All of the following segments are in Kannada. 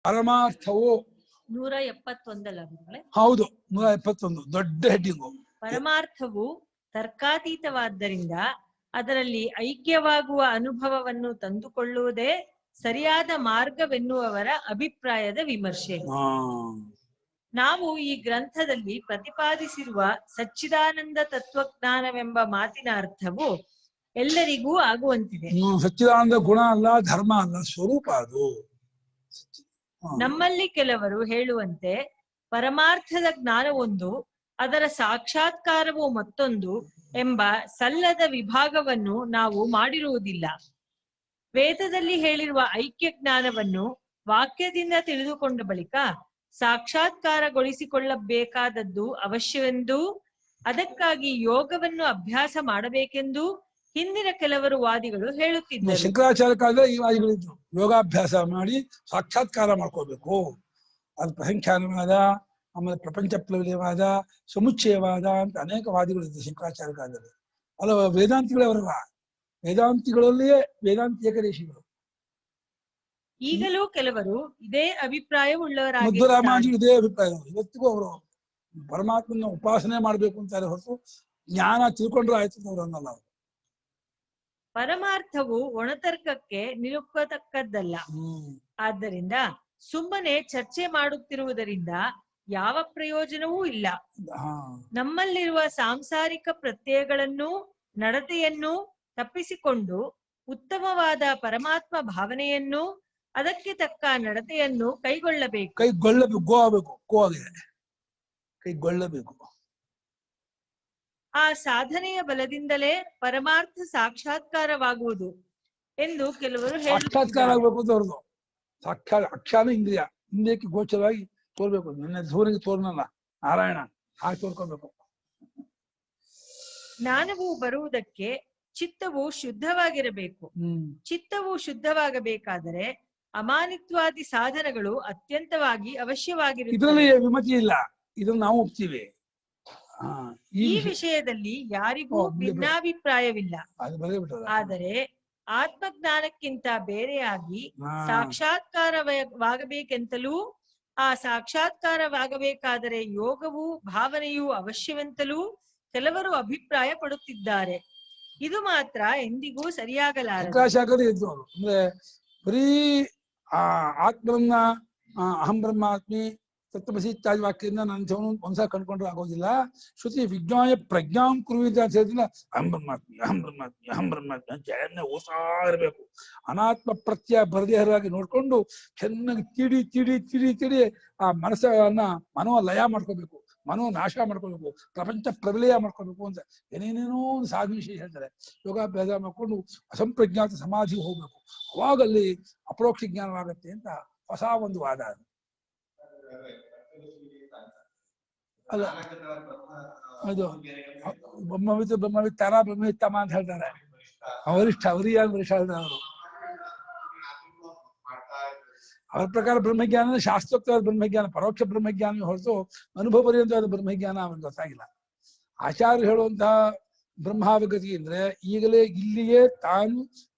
ಪರಮಾರ್ಥವು 171 ಹೌದು 171 ದೊಡ್ಡ ಹೆಡ್ಡಿಂಗು. ಪರಮಾರ್ಥವು ತರ್ಕಾತೀತವಾದ್ದರಿಂದ ಅದರಲ್ಲಿ ಐಕ್ಯವಾಗುವ ಅನುಭವವನ್ನು ತಂದುಕೊಳ್ಳುವುದೇ ಸರಿಯಾದ ಮಾರ್ಗವೆನ್ನುವವರ ಅಭಿಪ್ರಾಯದ ವಿಮರ್ಶೆ. ನಾವು ಈ ಗ್ರಂಥದಲ್ಲಿ ಪ್ರತಿಪಾದಿಸಿರುವ ಸಚ್ಚಿದಾನಂದ ತತ್ವಜ್ಞಾನವೆಂಬ ಮಾತಿನ ಅರ್ಥವು ಎಲ್ಲರಿಗೂ ಆಗುವಂತಿದೆ. ಸಚ್ಚಿದಾನಂದ ಗುಣ ಅಲ್ಲ, ಧರ್ಮ ಅಲ್ಲ, ಸ್ವರೂಪ ಅದು. ನಮ್ಮಲ್ಲಿ ಕೆಲವರು ಹೇಳುವಂತೆ ಪರಮಾರ್ಥದ ಜ್ಞಾನವೊಂದು, ಅದರ ಸಾಕ್ಷಾತ್ಕಾರವು ಮತ್ತೊಂದು ಎಂಬ ಸಲ್ಲದ ವಿಭಾಗವನ್ನು ನಾವು ಮಾಡಿರುವುದಿಲ್ಲ. ವೇದದಲ್ಲಿ ಹೇಳಿರುವ ಐಕ್ಯ ಜ್ಞಾನವನ್ನು ವಾಕ್ಯದಿಂದ ತಿಳಿದುಕೊಂಡ ಬಳಿಕ ಸಾಕ್ಷಾತ್ಕಾರಗೊಳಿಸಿಕೊಳ್ಳಬೇಕಾದದ್ದು ಅವಶ್ಯವೆಂದೂ ಅದಕ್ಕಾಗಿ ಯೋಗವನ್ನು ಅಭ್ಯಾಸ ಮಾಡಬೇಕೆಂದು ಹಿಂದಿನ ಕೆಲವರು ವಾದಿಗಳು ಹೇಳುತ್ತಿದ್ದರು. ಶಂಕರಾಚಾರ್ಯ ಕಾಲದಲ್ಲಿ ಈ ವಾದಿಗಳಿದ್ರು, ಯೋಗಾಭ್ಯಾಸ ಮಾಡಿ ಸಾಕ್ಷಾತ್ಕಾರ ಮಾಡ್ಕೋಬೇಕು. ಅದು ಪ್ರಸಂಖ್ಯಾನವಾದ, ಆಮೇಲೆ ಪ್ರಪಂಚ ಪ್ಲವಯವಾದ, ಸಮುಚ್ಚಯವಾದ ಅಂತ ಅನೇಕ ವಾದಿಗಳಿದ್ರು ಶಂಕರಾಚಾರ್ಯ ಕಾಲದಲ್ಲಿ. ಅಲ್ಲ, ವೇದಾಂತಿಗಳೇ ಅವರಲ್ಲ, ವೇದಾಂತಿಗಳಲ್ಲಿಯೇ ವೇದಾಂತ ಏಕದೇಶಿಗಳು. ಈಗಲೂ ಕೆಲವರು ಇದೇ ಅಭಿಪ್ರಾಯವುಳ್ಳವರಾಗಿ ಮುದ್ದುರಾಮಾಜಿಗಳು ಇದೇ ಅಭಿಪ್ರಾಯ. ಇವತ್ತಿಗೂ ಅವರು ಪರಮಾತ್ಮನ ಉಪಾಸನೆ ಮಾಡ್ಬೇಕು ಅಂತಾರೆ ಹೊರತು ಜ್ಞಾನ ತಿಳ್ಕೊಂಡ್ರೆ ಆಯ್ತು ಅವರನ್ನಲ್ಲ. ಅವರು ಪರಮಾರ್ಥವು ಒಣತರ್ಕಕ್ಕೆ ನಿಲುಕತಕ್ಕದ್ದಲ್ಲ. ಆದ್ದರಿಂದ ಸುಮ್ಮನೆ ಚರ್ಚೆ ಮಾಡುತ್ತಿರುವುದರಿಂದ ಯಾವ ಪ್ರಯೋಜನವೂ ಇಲ್ಲ. ನಮ್ಮಲ್ಲಿರುವ ಸಾಂಸಾರಿಕ ಪ್ರತ್ಯಯಗಳನ್ನು ನಡತೆಯನ್ನು ತಪ್ಪಿಸಿಕೊಂಡು ಉತ್ತಮವಾದ ಪರಮಾತ್ಮ ಭಾವನೆಯನ್ನು, ಅದಕ್ಕೆ ತಕ್ಕ ನಡತೆಯನ್ನು ಕೈಗೊಳ್ಳಬೇಕು. ಕೈಗೊಳ್ಳಬೇಕು. ಆ ಸಾಧನೆಯ ಬಲದಿಂದಲೇ ಪರಮಾರ್ಥ ಸಾಕ್ಷಾತ್ಕಾರವಾಗುವುದು ಎಂದು ಕೆಲವರು ಸಾಕ್ಷಾತ್ಕಾರ ಆಗ್ಬೇಕು ಅಂತ ಅವ್ರದ್ದು. ಅಕ್ಷಾನ ಇಂದ್ರಿಯ, ಇಂದ್ರಿಯಕ್ಕೆ ಗೋಚರವಾಗಿ ತೋರ್ಬೇಕು. ನನ್ನ ಸೂರ್ಯನಿಗೆ ತೋರ್ನಲ್ಲ, ನಾರಾಯಣ ಹಾಗೆ ತೋರ್ಕೊಳ್ಬೇಕು. ಜ್ಞಾನವು ಬರುವುದಕ್ಕೆ ಚಿತ್ತವು ಶುದ್ಧವಾಗಿರಬೇಕು. ಚಿತ್ತವು ಶುದ್ಧವಾಗಬೇಕಾದರೆ ಅಮಾನಿತ್ವಾದಿ ಸಾಧನಗಳು ಅತ್ಯಂತವಾಗಿ ಅವಶ್ಯವಾಗಿರುತ್ತವೆ. ಇದರಲ್ಲಿ ವಿಮತಿ ಇಲ್ಲ, ಇದನ್ನು ನಾವು ಒಪ್ತೀವಿ. ಈ ವಿಷಯದಲ್ಲಿ ಯಾರಿಗೂ ಭಿನ್ನಾಭಿಪ್ರಾಯವಿಲ್ಲ. ಆದರೆ ಆತ್ಮಜ್ಞಾನಕ್ಕಿಂತ ಬೇರೆಯಾಗಿ ಸಾಕ್ಷಾತ್ಕಾರವಾಗಬೇಕೆಂತಲೂ ಆ ಸಾಕ್ಷಾತ್ಕಾರವಾಗಬೇಕಾದರೆ ಯೋಗವು ಭಾವನೆಯೂ ಅವಶ್ಯವೆಂತಲೂ ಕೆಲವರು ಅಭಿಪ್ರಾಯ ಪಡುತ್ತಿದ್ದಾರೆ. ಇದು ಮಾತ್ರ ಎಂದಿಗೂ ಸರಿಯಾಗಲಾರದು. ಅಂದ್ರೆ ಬರೀ ಆತ್ಮನ್ನ ಅಹಂ ಬ್ರಹ್ಮಾತ್ಮಿ ತತ್ವಮಸಿ ಇತ್ಯಾದಿ ವಾಕ್ಯದಿಂದ ನನ್ನ ಜೀವನ ಒಂದ್ಸಲ ಕಂಡುಕೊಂಡ್ರೆ ಆಗೋದಿಲ್ಲ. ಶ್ರುತಿ ವಿಜ್ಞಾನ ಪ್ರಜ್ಞಾಂ ಕುರುವಿದ ಅಂತ ಹೇಳಿದ್ರೆ ಅಹಂ ಬ್ರಹ್ಮಾತ್ಮಿ ಅಹಂ ಬ್ರಹ್ಮಾತ್ಮಿ ಅಹಂ ಬ್ರಹ್ಮಾತ್ಮಿ ಅಂತ ಎಣ್ಣೆ ಓದ್ತಾ ಇರಬೇಕು. ಅನಾತ್ಮ ಪ್ರತ್ಯಯ ಬರದೇಹರಾಗಿ ನೋಡ್ಕೊಂಡು ಚೆನ್ನಾಗಿ ತಿಡಿ ತಿಡಿ ತಿಡಿ ತಿಡಿ ಆ ಮನಸ್ಸನ್ನ ಮನೋಲಯ ಮಾಡ್ಕೋಬೇಕು, ಮನೋ ನಾಶ ಮಾಡ್ಕೋಬೇಕು, ಪ್ರಪಂಚ ಪ್ರಬಲಯ ಮಾಡ್ಕೋಬೇಕು ಅಂತ ಏನೇನೇನೋ ಒಂದು ಸಾಧನೆ ವಿಷಯ ಹೇಳ್ತಾರೆ. ಯೋಗಾಭ್ಯಾಸ ಮಾಡ್ಕೊಂಡು ಅಸಂಪ್ರಜ್ಞಾತ ಸಮಾಧಿ ಹೋಗ್ಬೇಕು. ಅವಾಗಲ್ಲಿ ಅಪರೋಕ್ಷ ಜ್ಞಾನವಾಗತ್ತೆ ಅಂತ ಹೊಸ ಒಂದು ವಾದ. ಅದು ಅಲ್ಲ, ಅದು ಬ್ರಹ್ಮವಿತ್ತಾರ ಬ್ರಹ್ಮವಿತ್ತಮ ಅಂತ ಹೇಳ್ತಾರೆ. ಅವರಿಷ್ಟ ಅವರಿಗೆ ವರಿಷ್ಠ ಹೇಳ್ತಾರೆ ಅವರು. ಅವ್ರ ಪ್ರಕಾರ ಬ್ರಹ್ಮಜ್ಞಾನ ಶಾಸ್ತ್ರೋಕ್ತವಾದ ಬ್ರಹ್ಮಜ್ಞಾನ, ಪರೋಕ್ಷ ಬ್ರಹ್ಮಜ್ಞಾನ ಹೊರತು ಅನುಭವ ಪರ್ಯಂತವಾದ ಬ್ರಹ್ಮಜ್ಞಾನ ಅವನಿಗೆ ಗೊತ್ತಾಗಿಲ್ಲ. ಆಚಾರ್ಯ ಹೇಳುವಂತಹ ಬ್ರಹ್ಮಾವಗತಿ ಅಂದ್ರೆ ಈಗಲೇ ಇಲ್ಲಿಯೇ ತಾನು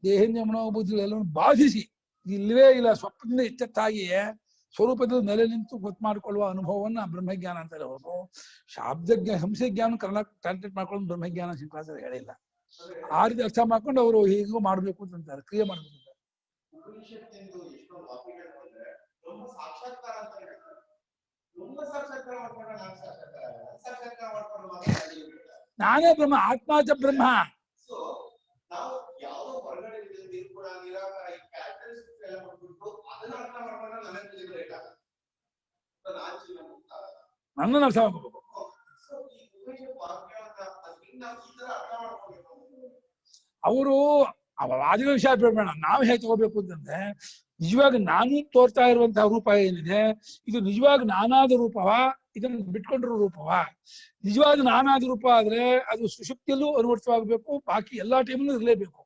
ದೇಹೇಂದ್ರಿಯ ಮನೋಬುದ್ಧಿಗಳೆಲ್ಲವನ್ನು ಬಾಧಿಸಿ ಇಲ್ಲವೇ ಇಲ್ಲ ಸ್ವಪ್ನದಿಂದ ಎಚ್ಚೆತ್ತಾಗಿಯೇ ಸ್ವರೂಪದಲ್ಲಿ ನೆಲೆ ನಿಂತು ಗೊತ್ತು ಮಾಡಿಕೊಳ್ಳುವ ಅನುಭವವನ್ನ ಬ್ರಹ್ಮಜ್ಞಾನ ಅಂತಾರೆ ಹೊರತು ಶಾಬ್ದಜ್ಞಾನ ಸಂಶಯಜ್ಞಾನ ಟ್ರಾನ್ಸ್ಲೇಟ್ ಮಾಡ್ಕೊಂಡು ಬ್ರಹ್ಮಜ್ಞಾನ ಶಂಕರಾಚಾರ್ಯ ಹೇಳಿಲ್ಲ. ಆ ರೀತಿ ಅರ್ಥ ಮಾಡ್ಕೊಂಡು ಅವರು ಹೀಗೂ ಮಾಡ್ಬೇಕು ಅಂತಾರೆ, ಕ್ರಿಯೆ ಮಾಡ್ಬೇಕು ಅಂತ. ನಾನೇ ಬ್ರಹ್ಮ, ಆತ್ಮಾಚ ಬ್ರಹ್ಮ. ನನ್ನನ್ನು ಅರ್ಥ ಮಾಡ್ಕೋಬೇಕು. ಅವರು ವಾದಿಗಳ ವಿಷಯ ಬೇಡ, ನಾವು ಹೇಗೆ ತಗೋಬೇಕು ಅಂತಂದ್ರೆ ನಿಜವಾಗಿ ನಾನು ತೋರ್ತಾ ಇರುವಂತಹ ರೂಪ ಏನಿದೆ ಇದು ನಿಜವಾಗಿ ನಾನಾದ ರೂಪವ, ಇದನ್ನು ಬಿಟ್ಕೊಂಡಿರೋ ರೂಪವ. ನಿಜವಾದ ನಾನಾದ ರೂಪ ಆದ್ರೆ ಅದು ಸುಷುಪ್ತಿಯಲ್ಲೂ ಅನುವರ್ತವಾಗಬೇಕು, ಬಾಕಿ ಎಲ್ಲಾ ಟೈಮಲ್ಲೂ ಇರಲೇಬೇಕು.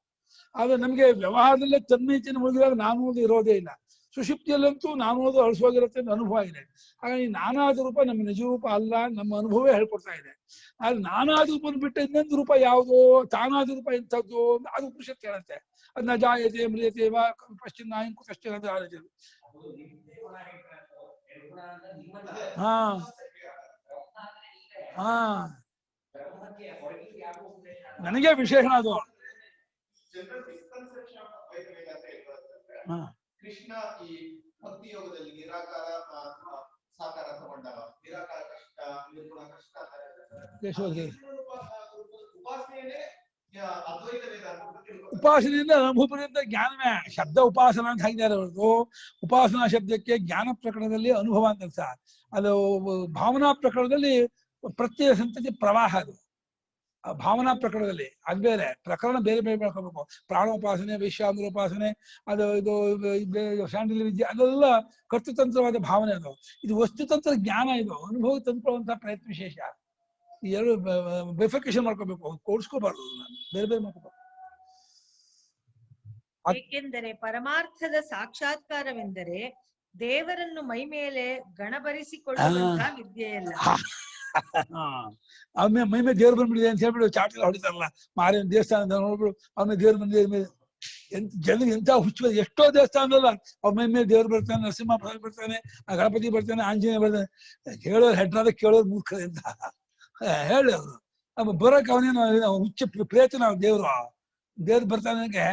ಆದ್ರೆ ನಮ್ಗೆ ವ್ಯವಹಾರದಲ್ಲೇ ತನ್ಮೈತಿನ ಮುಗಿದಾಗ ನಾನು ಇರೋದೇ ಇಲ್ಲ. ಸುಷುಪ್ತಿಯಲ್ಲಂತೂ ನಾನು ಅಳಿಸೋಗಿರುತ್ತೆ ಅಂತ ಅನುಭವ ಇದೆ. ಹಾಗಾಗಿ ನಾನಾದ ರೂಪ ನಮ್ಮ ನಿಜ ರೂಪ ಅಲ್ಲ, ನಮ್ಮ ಅನುಭವೇ ಹೇಳ್ಕೊಡ್ತಾ ಇದೆ. ಆದ್ರೆ ನಾನಾದ ರೂಪನ ಬಿಟ್ಟ ಇನ್ನೊಂದು ರೂಪ ಯಾವುದೋ, ತಾನಾದ ರೂಪ ಎಂಥದ್ದು ಅದು ಉಪನಿಷತ್ತು ಹೇಳುತ್ತೆ. ಅದನ್ನ ಜಾಯತೆ ಮ್ರಿಯತೆ ವಾ ಪಶ್ಚಿಮ ಕುತಶ್ಚನ ಹಾ ಹಾ ನನಗೆ ವಿಶೇಷಣ ಅದು. ಹಾ ಕೃಷ್ಣ ಈ ಭಕ್ತಿ ಯೋಗದಲ್ಲಿ ನಿರಾಕಾರ ಸಾಕಾರ ತಗೊಂಡಾಗ ನಿರಾಕಾರ ಕಷ್ಟ ನಿರ್ಗುಣ ಕಷ್ಟ ಉಪಾಸನೆಯೇ ಅದ್ವೈತ ವೇದಾಂತ. ಉಪಾಸನೆಯಿಂದ ಅನುಭವದಿಂದ ಜ್ಞಾನವೇ ಶಬ್ದ ಉಪಾಸನ ಅಂತ ಹಾಕಿದ್ದಾರೆ ಹೊರತು ಉಪಾಸನಾ ಶಬ್ದಕ್ಕೆ ಜ್ಞಾನ ಪ್ರಕರಣದಲ್ಲಿ ಅನುಭವ ಅಂತ ಅರ್ಥ. ಅದು ಭಾವನಾ ಪ್ರಕರಣದಲ್ಲಿ ಪ್ರತ್ಯಯ ಸಂತತಿ ಪ್ರವಾಹ. ಅದು ಭಾವನಾ ಪ್ರಕರಣದಲ್ಲಿ ಅದು ಬೇರೆ ಪ್ರಕರಣ ಬೇರೆ ಬೇರೆ ಮಾಡ್ಕೋಬೇಕು. ಪ್ರಾಣೋಪಾಸನೆ, ವೈಶ್ವಾನರೋಪಾಸನೆ, ಅದು ಇದು ಶಾಂಡಿಲ್ಯ ವಿದ್ಯೆ ಅದೆಲ್ಲ ಕರ್ತೃತಂತ್ರವಾದ ಭಾವನೆ. ಅದು ಇದು ವಸ್ತುತಂತ್ರ ಜ್ಞಾನ. ಇದು ಅನುಭವ ತಂದುಕೊಳ್ಳುವಂತಹ ಪ್ರಯತ್ನ ವಿಶೇಷ. ಈ ಎರಡು ಬೆಫಿಕೇಶನ್ ಮಾಡ್ಕೋಬೇಕು, ಕೋರ್ಸ್ಕೋಬಾರ್ದು, ಬೇರೆ ಬೇರೆ ಮಾಡ್ಕೋಬೇಕು. ಏಕೆಂದರೆ ಪರಮಾರ್ಥದ ಸಾಕ್ಷಾತ್ಕಾರವೆಂದರೆ ದೇವರನ್ನು ಮೈ ಮೇಲೆ ಗಣಬರಿಸಿಕೊಳ್ಳುವಂತಹ ವಿದ್ಯೆಯಲ್ಲ. ಆಮೇಲೆ ಮೈ ಮೇಲೆ ದೇವ್ರು ಬಂದ್ಬಿಡಿದೆ ಅಂತ ಹೇಳ್ಬಿಡು ಚಾಟೆಲ್ಲ ಹೊಡಿತಾರಲ್ಲ, ಮಾರಿನ ದೇವಸ್ಥಾನದ ನೋಡ್ಬಿಡು ಆಮೇಲೆ ದೇವ್ರು ಬಂದಿದೆ. ಜನ ಎಂತ ಹುಚ್ಚ, ಎಷ್ಟೋ ದೇವಸ್ಥಾನದಲ್ಲ ಅವ್ರ ಮೈ ಮೇಲೆ ದೇವ್ರು ಬರ್ತಾನೆ, ನರಸಿಂಹ ಬರ್ತಾನೆ, ಗಣಪತಿ ಬರ್ತಾನೆ, ಆಂಜನೇಯ ಬರ್ತಾನೆ. ಹೇಳೋರು ಹೆಡ್ರಾದ ಕೇಳೋರು ಮೂರ್ಖರೆ ಅಂತ ಹೇಳಿ ಅವರು ನಮ್ಮ ಬರೋಕೆ ಅವನೇನು ಹುಚ್ಚ ಪ್ರೇತ. ನಾವು ದೇವ್ರು ಬರ್ತಾನೆ,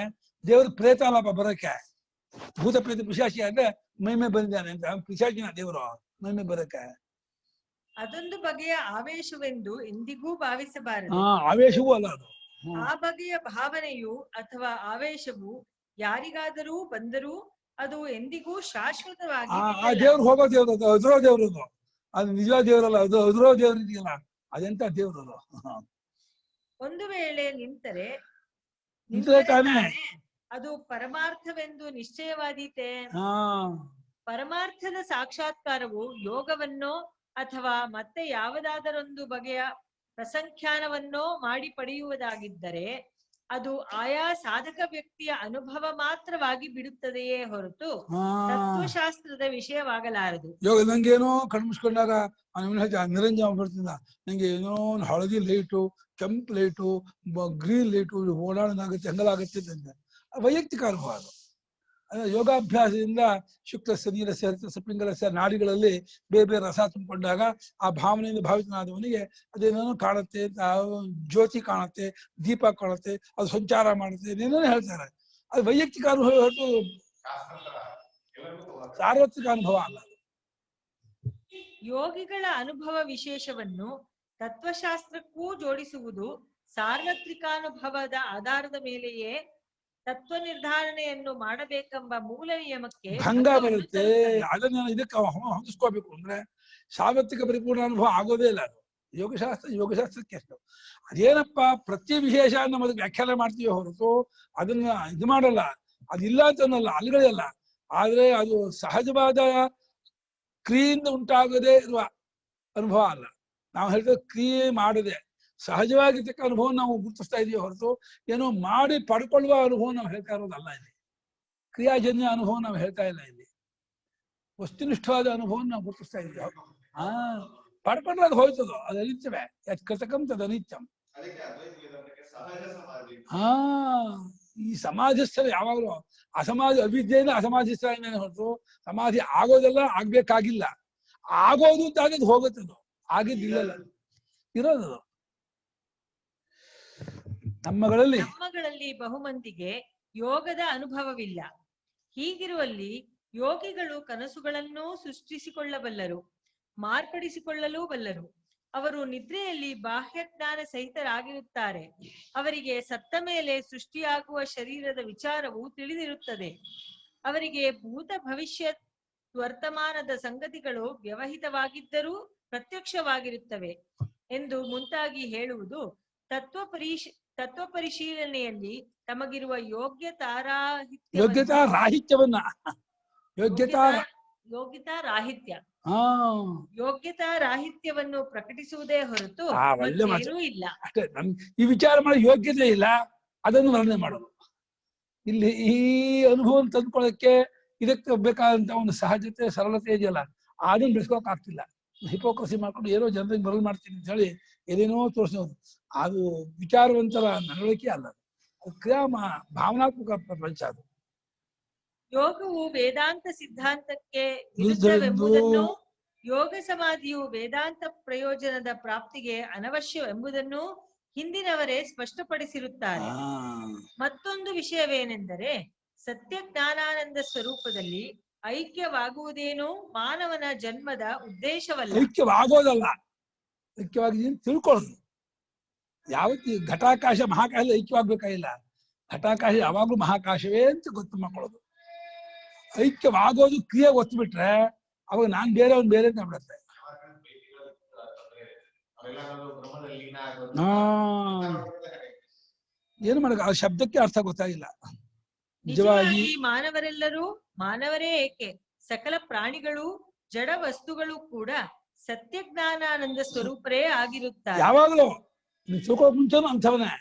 ದೇವ್ರು ಪ್ರೇತ ಅಲ್ಲಪ್ಪ ಬರೋಕೆ. ಭೂತ ಪ್ರೇತ ಪಿಶಾಚಿ ಅಂದ್ರೆ ಮೈ ಮೇಲೆ ಬಂದಿದ್ದಾನೆ ಅಂತ ಪಿಶಾಚಿನ ದೇವ್ರು ಮೈ ಮೇಲೆ ಬರೋಕೆ. ಅದೊಂದು ಬಗೆಯ ಆವೇಶವೆಂದು ಎಂದಿಗೂ ಭಾವಿಸಬಾರದು. ಆವೇಶವೂ ಅಲ್ಲ ಅದು. ಆ ಬಗೆಯ ಭಾವನೆಯು ಅಥವಾ ಆವೇಶವು ಯಾರಿಗಾದರೂ ಬಂದರೂ ಅದು ಎಂದಿಗೂ ಶಾಶ್ವತವಾಗಿ ಆ ದೇವ್ರು ಹೋಗೋ ದೇವ್ರು, ಅದು ಅದ್ರೋ ದೇವ್ರು. ಅದು ನಿಜವಾದ ದೇವ್ರಲ್ಲ, ಅದು ಅದ್ರೋ ದೇವ್ರು ಇದೆಯಲ್ಲ, ಅದೆಂತ ದೇವ್ರು ಅದು. ಒಂದು ವೇಳೆ ನಿಂತರೆ ತಾನೇ ಅದು ಪರಮಾರ್ಥವೆಂದು ನಿಶ್ಚಯವಾದೀತೆ. ಹಾ ಪರಮಾರ್ಥದ ಸಾಕ್ಷಾತ್ಕಾರವು ಯೋಗವನ್ನೋ ಅಥವಾ ಮತ್ತೆ ಯಾವುದಾದರೊಂದು ಬಗೆಯ ಪ್ರಸಂಖ್ಯಾನವನ್ನೋ ಮಾಡಿ ಪಡೆಯುವುದಾಗಿದ್ದರೆ ಅದು ಆಯಾ ಸಾಧಕ ವ್ಯಕ್ತಿಯ ಅನುಭವ ಮಾತ್ರವಾಗಿ ಬಿಡುತ್ತದೆಯೇ ಹೊರತು ತತ್ವಶಾಸ್ತ್ರದ ವಿಷಯವಾಗಲಾರದು. ಯೋಗ ನಂಗೇನೋ ಕಣ್ಮಿಸ್ಕೊಂಡಾಗ ನಿರಂಜನ ಬರ್ತಿದ್ದ, ನಂಗೆ ಏನೋ ಹಳದಿ ಲೈಟು, ಕೆಂಪು ಲೈಟು, ಗ್ರೀನ್ ಲೈಟು ಓಡಾಡೋದಾಗುತ್ತೆ, ಹಂಗಲಾಗುತ್ತೆ ಅಂತ ವೈಯಕ್ತಿಕ ಅನುಭವ. ಅದು ಯೋಗಾಭ್ಯಾಸದಿಂದ ಶುಕ್ಲಸ್ಯ, ನೀಲಸ್ಯ, ಹರಿತಸ್ಯ, ಪಿಂಗಲಸ್ಯ ನಾಡಿಗಳಲ್ಲಿ ಬೇರೆ ಬೇರೆ ರಸ ತುಂಬಿಕೊಂಡಾಗ ಆ ಭಾವನೆಯಿಂದ ಭಾವಿತನಾದವನಿಗೆ ಅದೇನೋ ಕಾಣುತ್ತೆ, ಜ್ಯೋತಿ ಕಾಣುತ್ತೆ, ದೀಪ ಕಾಣುತ್ತೆ, ಅದು ಸಂಚಾರ ಮಾಡುತ್ತೆ, ಏನೇನೋ ಹೇಳ್ತಾರೆ. ಅದು ವೈಯಕ್ತಿಕ ಅನುಭವ ಹೊರತು ಸಾರ್ವತ್ರಿಕ ಅನುಭವ ಅಲ್ಲ. ಯೋಗಿಗಳ ಅನುಭವ ವಿಶೇಷವನ್ನು ತತ್ವಶಾಸ್ತ್ರಕ್ಕೂ ಜೋಡಿಸುವುದು ಸಾರ್ವತ್ರಿಕಾನುಭವದ ಆಧಾರದ ಮೇಲೆಯೇ ತತ್ವ ನಿರ್ಧಾರಣೆಯನ್ನು ಮಾಡಬೇಕೆಂಬ ಮೂಲ ನಿಯಮಕ್ಕೆ ಭಂಗ ಬರುತ್ತೆ. ಅದನ್ನ ಇದಕ್ಕೆ ಹೊಂದಿಸ್ಕೋಬೇಕು ಅಂದ್ರೆ ಸಾರ್ವತ್ರಿಕ ಪರಿಪೂರ್ಣ ಅನುಭವ ಆಗೋದೇ ಇಲ್ಲ. ಅದು ಯೋಗಶಾಸ್ತ್ರಕ್ಕೆ ಅಷ್ಟು. ಅದೇನಪ್ಪ ಪ್ರತಿ ವಿಶೇಷ ನಮ್ಮದು ವ್ಯಾಖ್ಯಾನ ಮಾಡ್ತೀವಿ ಹೊರತು ಅದನ್ನ ಇದು ಮಾಡಲ್ಲ. ಅದಿಲ್ಲ ಅಂತ ಅನ್ನಲ್ಲ, ಅಲ್ಲಿಗಳಲ್ಲ. ಆದ್ರೆ ಅದು ಸಹಜವಾದ ಕ್ರಿಯೆಯಿಂದ ಉಂಟಾಗದೇ ಇರುವ ಅನುಭವ ಅಲ್ಲ. ನಾವು ಹೇಳ್ತೇವೆ ಕ್ರಿಯೆ ಮಾಡದೆ ಸಹಜವಾಗಿರ್ತಕ್ಕ ಅನುಭವ ನಾವು ಗುರುತಿಸ್ತಾ ಇದೀವಿ ಹೊರತು ಏನೋ ಮಾಡಿ ಪಡ್ಕೊಳ್ಳುವ ಅನುಭವ ನಾವು ಹೇಳ್ತಾ ಇರೋದಲ್ಲ. ಇಲ್ಲಿ ಕ್ರಿಯಾಜನ್ಯ ಅನುಭವ ನಾವು ಹೇಳ್ತಾ ಇಲ್ಲ. ಇಲ್ಲಿ ವಸ್ತುನಿಷ್ಠವಾದ ಅನುಭವ ನಾವು ಗುರುತಿಸ್ತಾ ಇದ್ದೀವಿ. ಪಡ್ಕೊಂಡ್ರೆ ಅದು ಹೋಯ್ತದೋ, ಅದು ಅನಿತ್ಯವೇ. ಕೃತಕಂ ತದ ಅನಿತ್ಯಂ. ಈ ಸಮಾಧಿಸ್ಥರ ಯಾವಾಗಲೂ ಅಸಮಾಧಿ ಅವಿದ್ಯೆಯಿಂದ ಅಸಮಾಧಿಸ್ಥರ ಹೊರತು ಸಮಾಧಿ ಆಗೋದೆಲ್ಲ ಆಗ್ಬೇಕಾಗಿಲ್ಲ. ಆಗೋದು ಅಂತ ಆಗಿದ್ದು ಹೋಗುತ್ತದು, ಆಗಿದ್ದಿಲ್ಲಲ್ಲ ಇರೋದು. ನಮ್ಮಗಳಲ್ಲಿ ಬಹುಮಂದಿಗೆ ಯೋಗದ ಅನುಭವವಿಲ್ಲ. ಹೀಗಿರುವಲ್ಲಿ ಯೋಗಿಗಳು ಕನಸುಗಳನ್ನೂ ಸೃಷ್ಟಿಸಿಕೊಳ್ಳಬಲ್ಲರು, ಮಾರ್ಪಡಿಸಿಕೊಳ್ಳಲೂ ಬಲ್ಲರು. ಅವರು ನಿದ್ರೆಯಲ್ಲಿ ಬಾಹ್ಯಜ್ಞಾನ ಸಹಿತರಾಗಿರುತ್ತಾರೆ. ಅವರಿಗೆ ಸತ್ತ ಮೇಲೆ ಸೃಷ್ಟಿಯಾಗುವ ಶರೀರದ ವಿಚಾರವು ತಿಳಿದಿರುತ್ತದೆ. ಅವರಿಗೆ ಭೂತ ಭವಿಷ್ಯತ್ ವರ್ತಮಾನದ ಸಂಗತಿಗಳು ವ್ಯವಹಿತವಾಗಿದ್ದರೂ ಪ್ರತ್ಯಕ್ಷವಾಗಿರುತ್ತವೆ ಎಂದು ಮುಂತಾಗಿ ಹೇಳುವುದು ತತ್ವ ಪರಿಶೀಲನೆಯಲ್ಲಿ ತಮಗಿರುವ ಯೋಗ್ಯತಾ ರಾಹಿತ್ಯವನ್ನು ಪ್ರಕಟಿಸುವುದೇ ಹೊರತು ಏನೂ ಇಲ್ಲ. ಅಷ್ಟೇ. ಈ ವಿಚಾರ ಮಾಡಿ ಯೋಗ್ಯತೆ ಇಲ್ಲ, ಅದನ್ನು ವರ್ಣನೆ ಮಾಡೋದು. ಇಲ್ಲಿ ಈ ಅನುಭವ ತಂದ್ಕೊಳ್ಳೋಕೆ ಇದಕ್ಕೆ ಬೇಕಾದಂತ ಒಂದು ಸಹಜತೆ, ಸರಳತೆ ಇದೆಯಲ್ಲ, ಅದನ್ನು ಬೆಳೆಸ್ಕೊಳಕ್ ಆಗ್ತಿಲ್ಲ. ಹಿಪೋಕ್ರಸಿ ಮಾಡ್ಕೊಂಡು ಏನೋ ಜನರಿಗೆ ಬರಲ್ ಮಾಡ್ತೀನಿ ಅಂತ ಹೇಳಿ ಏನೇನೋ ತೋರಿಸೋದು, ಅದು ವಿಚಾರವಂತರ ನಡವಳಿಕೆ ಅಲ್ಲ. ಕ್ರಿಯಾ ಭಾವನಾತ್ಮಕ ಪ್ರಪಂಚ ಅದು. ಯೋಗವು ವೇದಾಂತ ಸಿದ್ಧಾಂತಕ್ಕೆ ವಿರುದ್ಧವೆಂಬುದನ್ನು ಯೋಗ ಸಮಾಧಿಯು ವೇದಾಂತ ಪ್ರಯೋಜನದ ಪ್ರಾಪ್ತಿಗೆ ಅನವಶ್ಯವೆಂಬುದನ್ನು ಹಿಂದಿನವರೇ ಸ್ಪಷ್ಟಪಡಿಸಿರುತ್ತಾರೆ. ಮತ್ತೊಂದು ವಿಷಯವೇನೆಂದರೆ ಸತ್ಯ ಜ್ಞಾನಾನಂದ ಸ್ವರೂಪದಲ್ಲಿ ಐಕ್ಯವಾಗುವುದೇನು ಮಾನವನ ಜನ್ಮದ ಉದ್ದೇಶವಲ್ಲ. ಐಕ್ಯವಾಗೋದಲ್ಲ, ಐಕ್ಯವಾಗಿ ತಿಳ್ಕೊಳ್ಳೋದು. ಯಾವತ್ತಿ ಘಟಾಕಾಶ ಮಹಾಕಾಶ ಐಕ್ಯವಾಗ್ಬೇಕಾಗಿಲ್ಲ. ಘಟಾಕಾಶ ಯಾವಾಗ್ಲೂ ಮಹಾಕಾಶವೇ ಅಂತ ಗೊತ್ತು ಮಾಡ್ಕೊಳ್ಳೋದು. ಐಕ್ಯವಾಗೋದು ಕ್ರಿಯೆ ಒತ್ತು ಬಿಟ್ರೆ ಅವಾಗ ನಾನ್ ಬೇರೆ ಅವ್ನು ಬೇರೆ ಅಂತ ಬಿಡುತ್ತೆ. ಏನು ಮಾಡಕ ಆ ಶಬ್ದಕ್ಕೆ ಅರ್ಥ ಗೊತ್ತಾಗಿಲ್ಲ. ನಿಜವಾಗಿ ಮಾನವರೆಲ್ಲರೂ ಮಾನವರೇ ಏಕೆ ಸಕಲ ಪ್ರಾಣಿಗಳು ಜಡ ವಸ್ತುಗಳು ಕೂಡ ಸತ್ಯ ಜ್ಞಾನಾನಂದ ಸ್ವರೂಪರೇ ಆಗಿರುತ್ತಾರೆ. ಯಾವಾಗಲೂ ನೀವು ತಿಳ್ಕೊಳ್ಳೋ ಮುಂಚೆನೂ ಅಂಥವನೇ,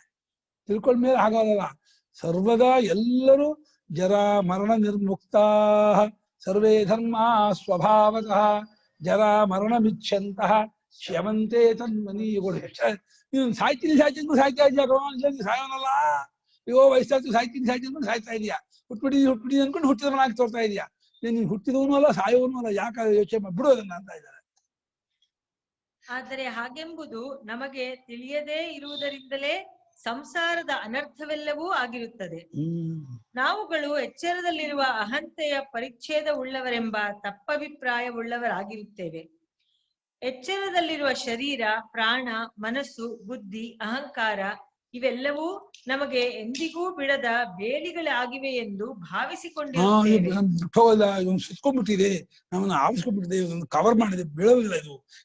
ತಿಳ್ಕೊಂಡ ಮೇಲೆ ಆಗೋದಲ್ಲ. ಸರ್ವದಾ ಎಲ್ಲರೂ ಜರ ಮರಣ ನಿರ್ಮುಕ್ತ ಸರ್ವೇ ಧರ್ಮ ಸ್ವಭಾವತಃ ಜರ ಮರಣ ಮಿಚ್ಚಂತಹ ಶ್ಯಮಂತೆ ತನ್ಮನೀಗಳು. ನೀನು ಸಾಯ್ತೀನಿ ಸಾಯ್ತಾ ಇದೆಯಾ? ಸಾಯೋನಲ್ಲ, ಅಯ್ಯೋ ವಯಸ್ಸಾಯ್ತು ಸಾಯ್ತೀನಿ ಸಾಯ್ತಾ ಇದೆಯಾ? ಹುಟ್ಬಿಡಿ ಅನ್ಕೊಂಡು ಹುಟ್ಟಿದವನಾಗಿ ತೋರ್ತಾ ಇದೆಯಾ? ನೀನು ಹುಟ್ಟಿದವನು ಅಲ್ಲ ಸಾಯೋನು ಅಲ್ಲ, ಯಾಕೆ ಯೋಚನೆ ಬಿಡೋದನ್ನ ಅಂತ ಇದ್ದಾರೆ. ಆದರೆ ಹಾಗೆಂಬುದು ನಮಗೆ ತಿಳಿಯದೇ ಇರುವುದರಿಂದಲೇ ಸಂಸಾರದ ಅನರ್ಥವೆಲ್ಲವೂ ಆಗಿರುತ್ತದೆ. ನಾವುಗಳು ಎಚ್ಚರದಲ್ಲಿರುವ ಅಹಂತೆಯ ಪರಿಚ್ಛೇದ ಉಳ್ಳವರೆಂಬ ತಪ್ಪಭಿಪ್ರಾಯವುಳ್ಳವರಾಗಿರುತ್ತೇವೆ. ಎಚ್ಚರದಲ್ಲಿರುವ ಶರೀರ, ಪ್ರಾಣ, ಮನಸ್ಸು, ಬುದ್ಧಿ, ಅಹಂಕಾರ ಇವೆಲ್ಲವೂ ನಮಗೆ ಎಂದಿಗೂ ಬಿಡದ ಬೇಲಿಗಳಾಗಿವೆ ಎಂದು ಭಾವಿಸಿಕೊಂಡಿರುತ್ತೇವೆ. ಸುತ್ಕೊಂಡ್ಬಿಟ್ಟಿದೆ, ನಮ್ಮನ್ನ ಆವಿಸ್ಕೊಂಡ್ಬಿಟ್ಟಿದೆ, ಕವರ್ ಮಾಡಿದೆ, ಬೀಳೋದಿಲ್ಲ,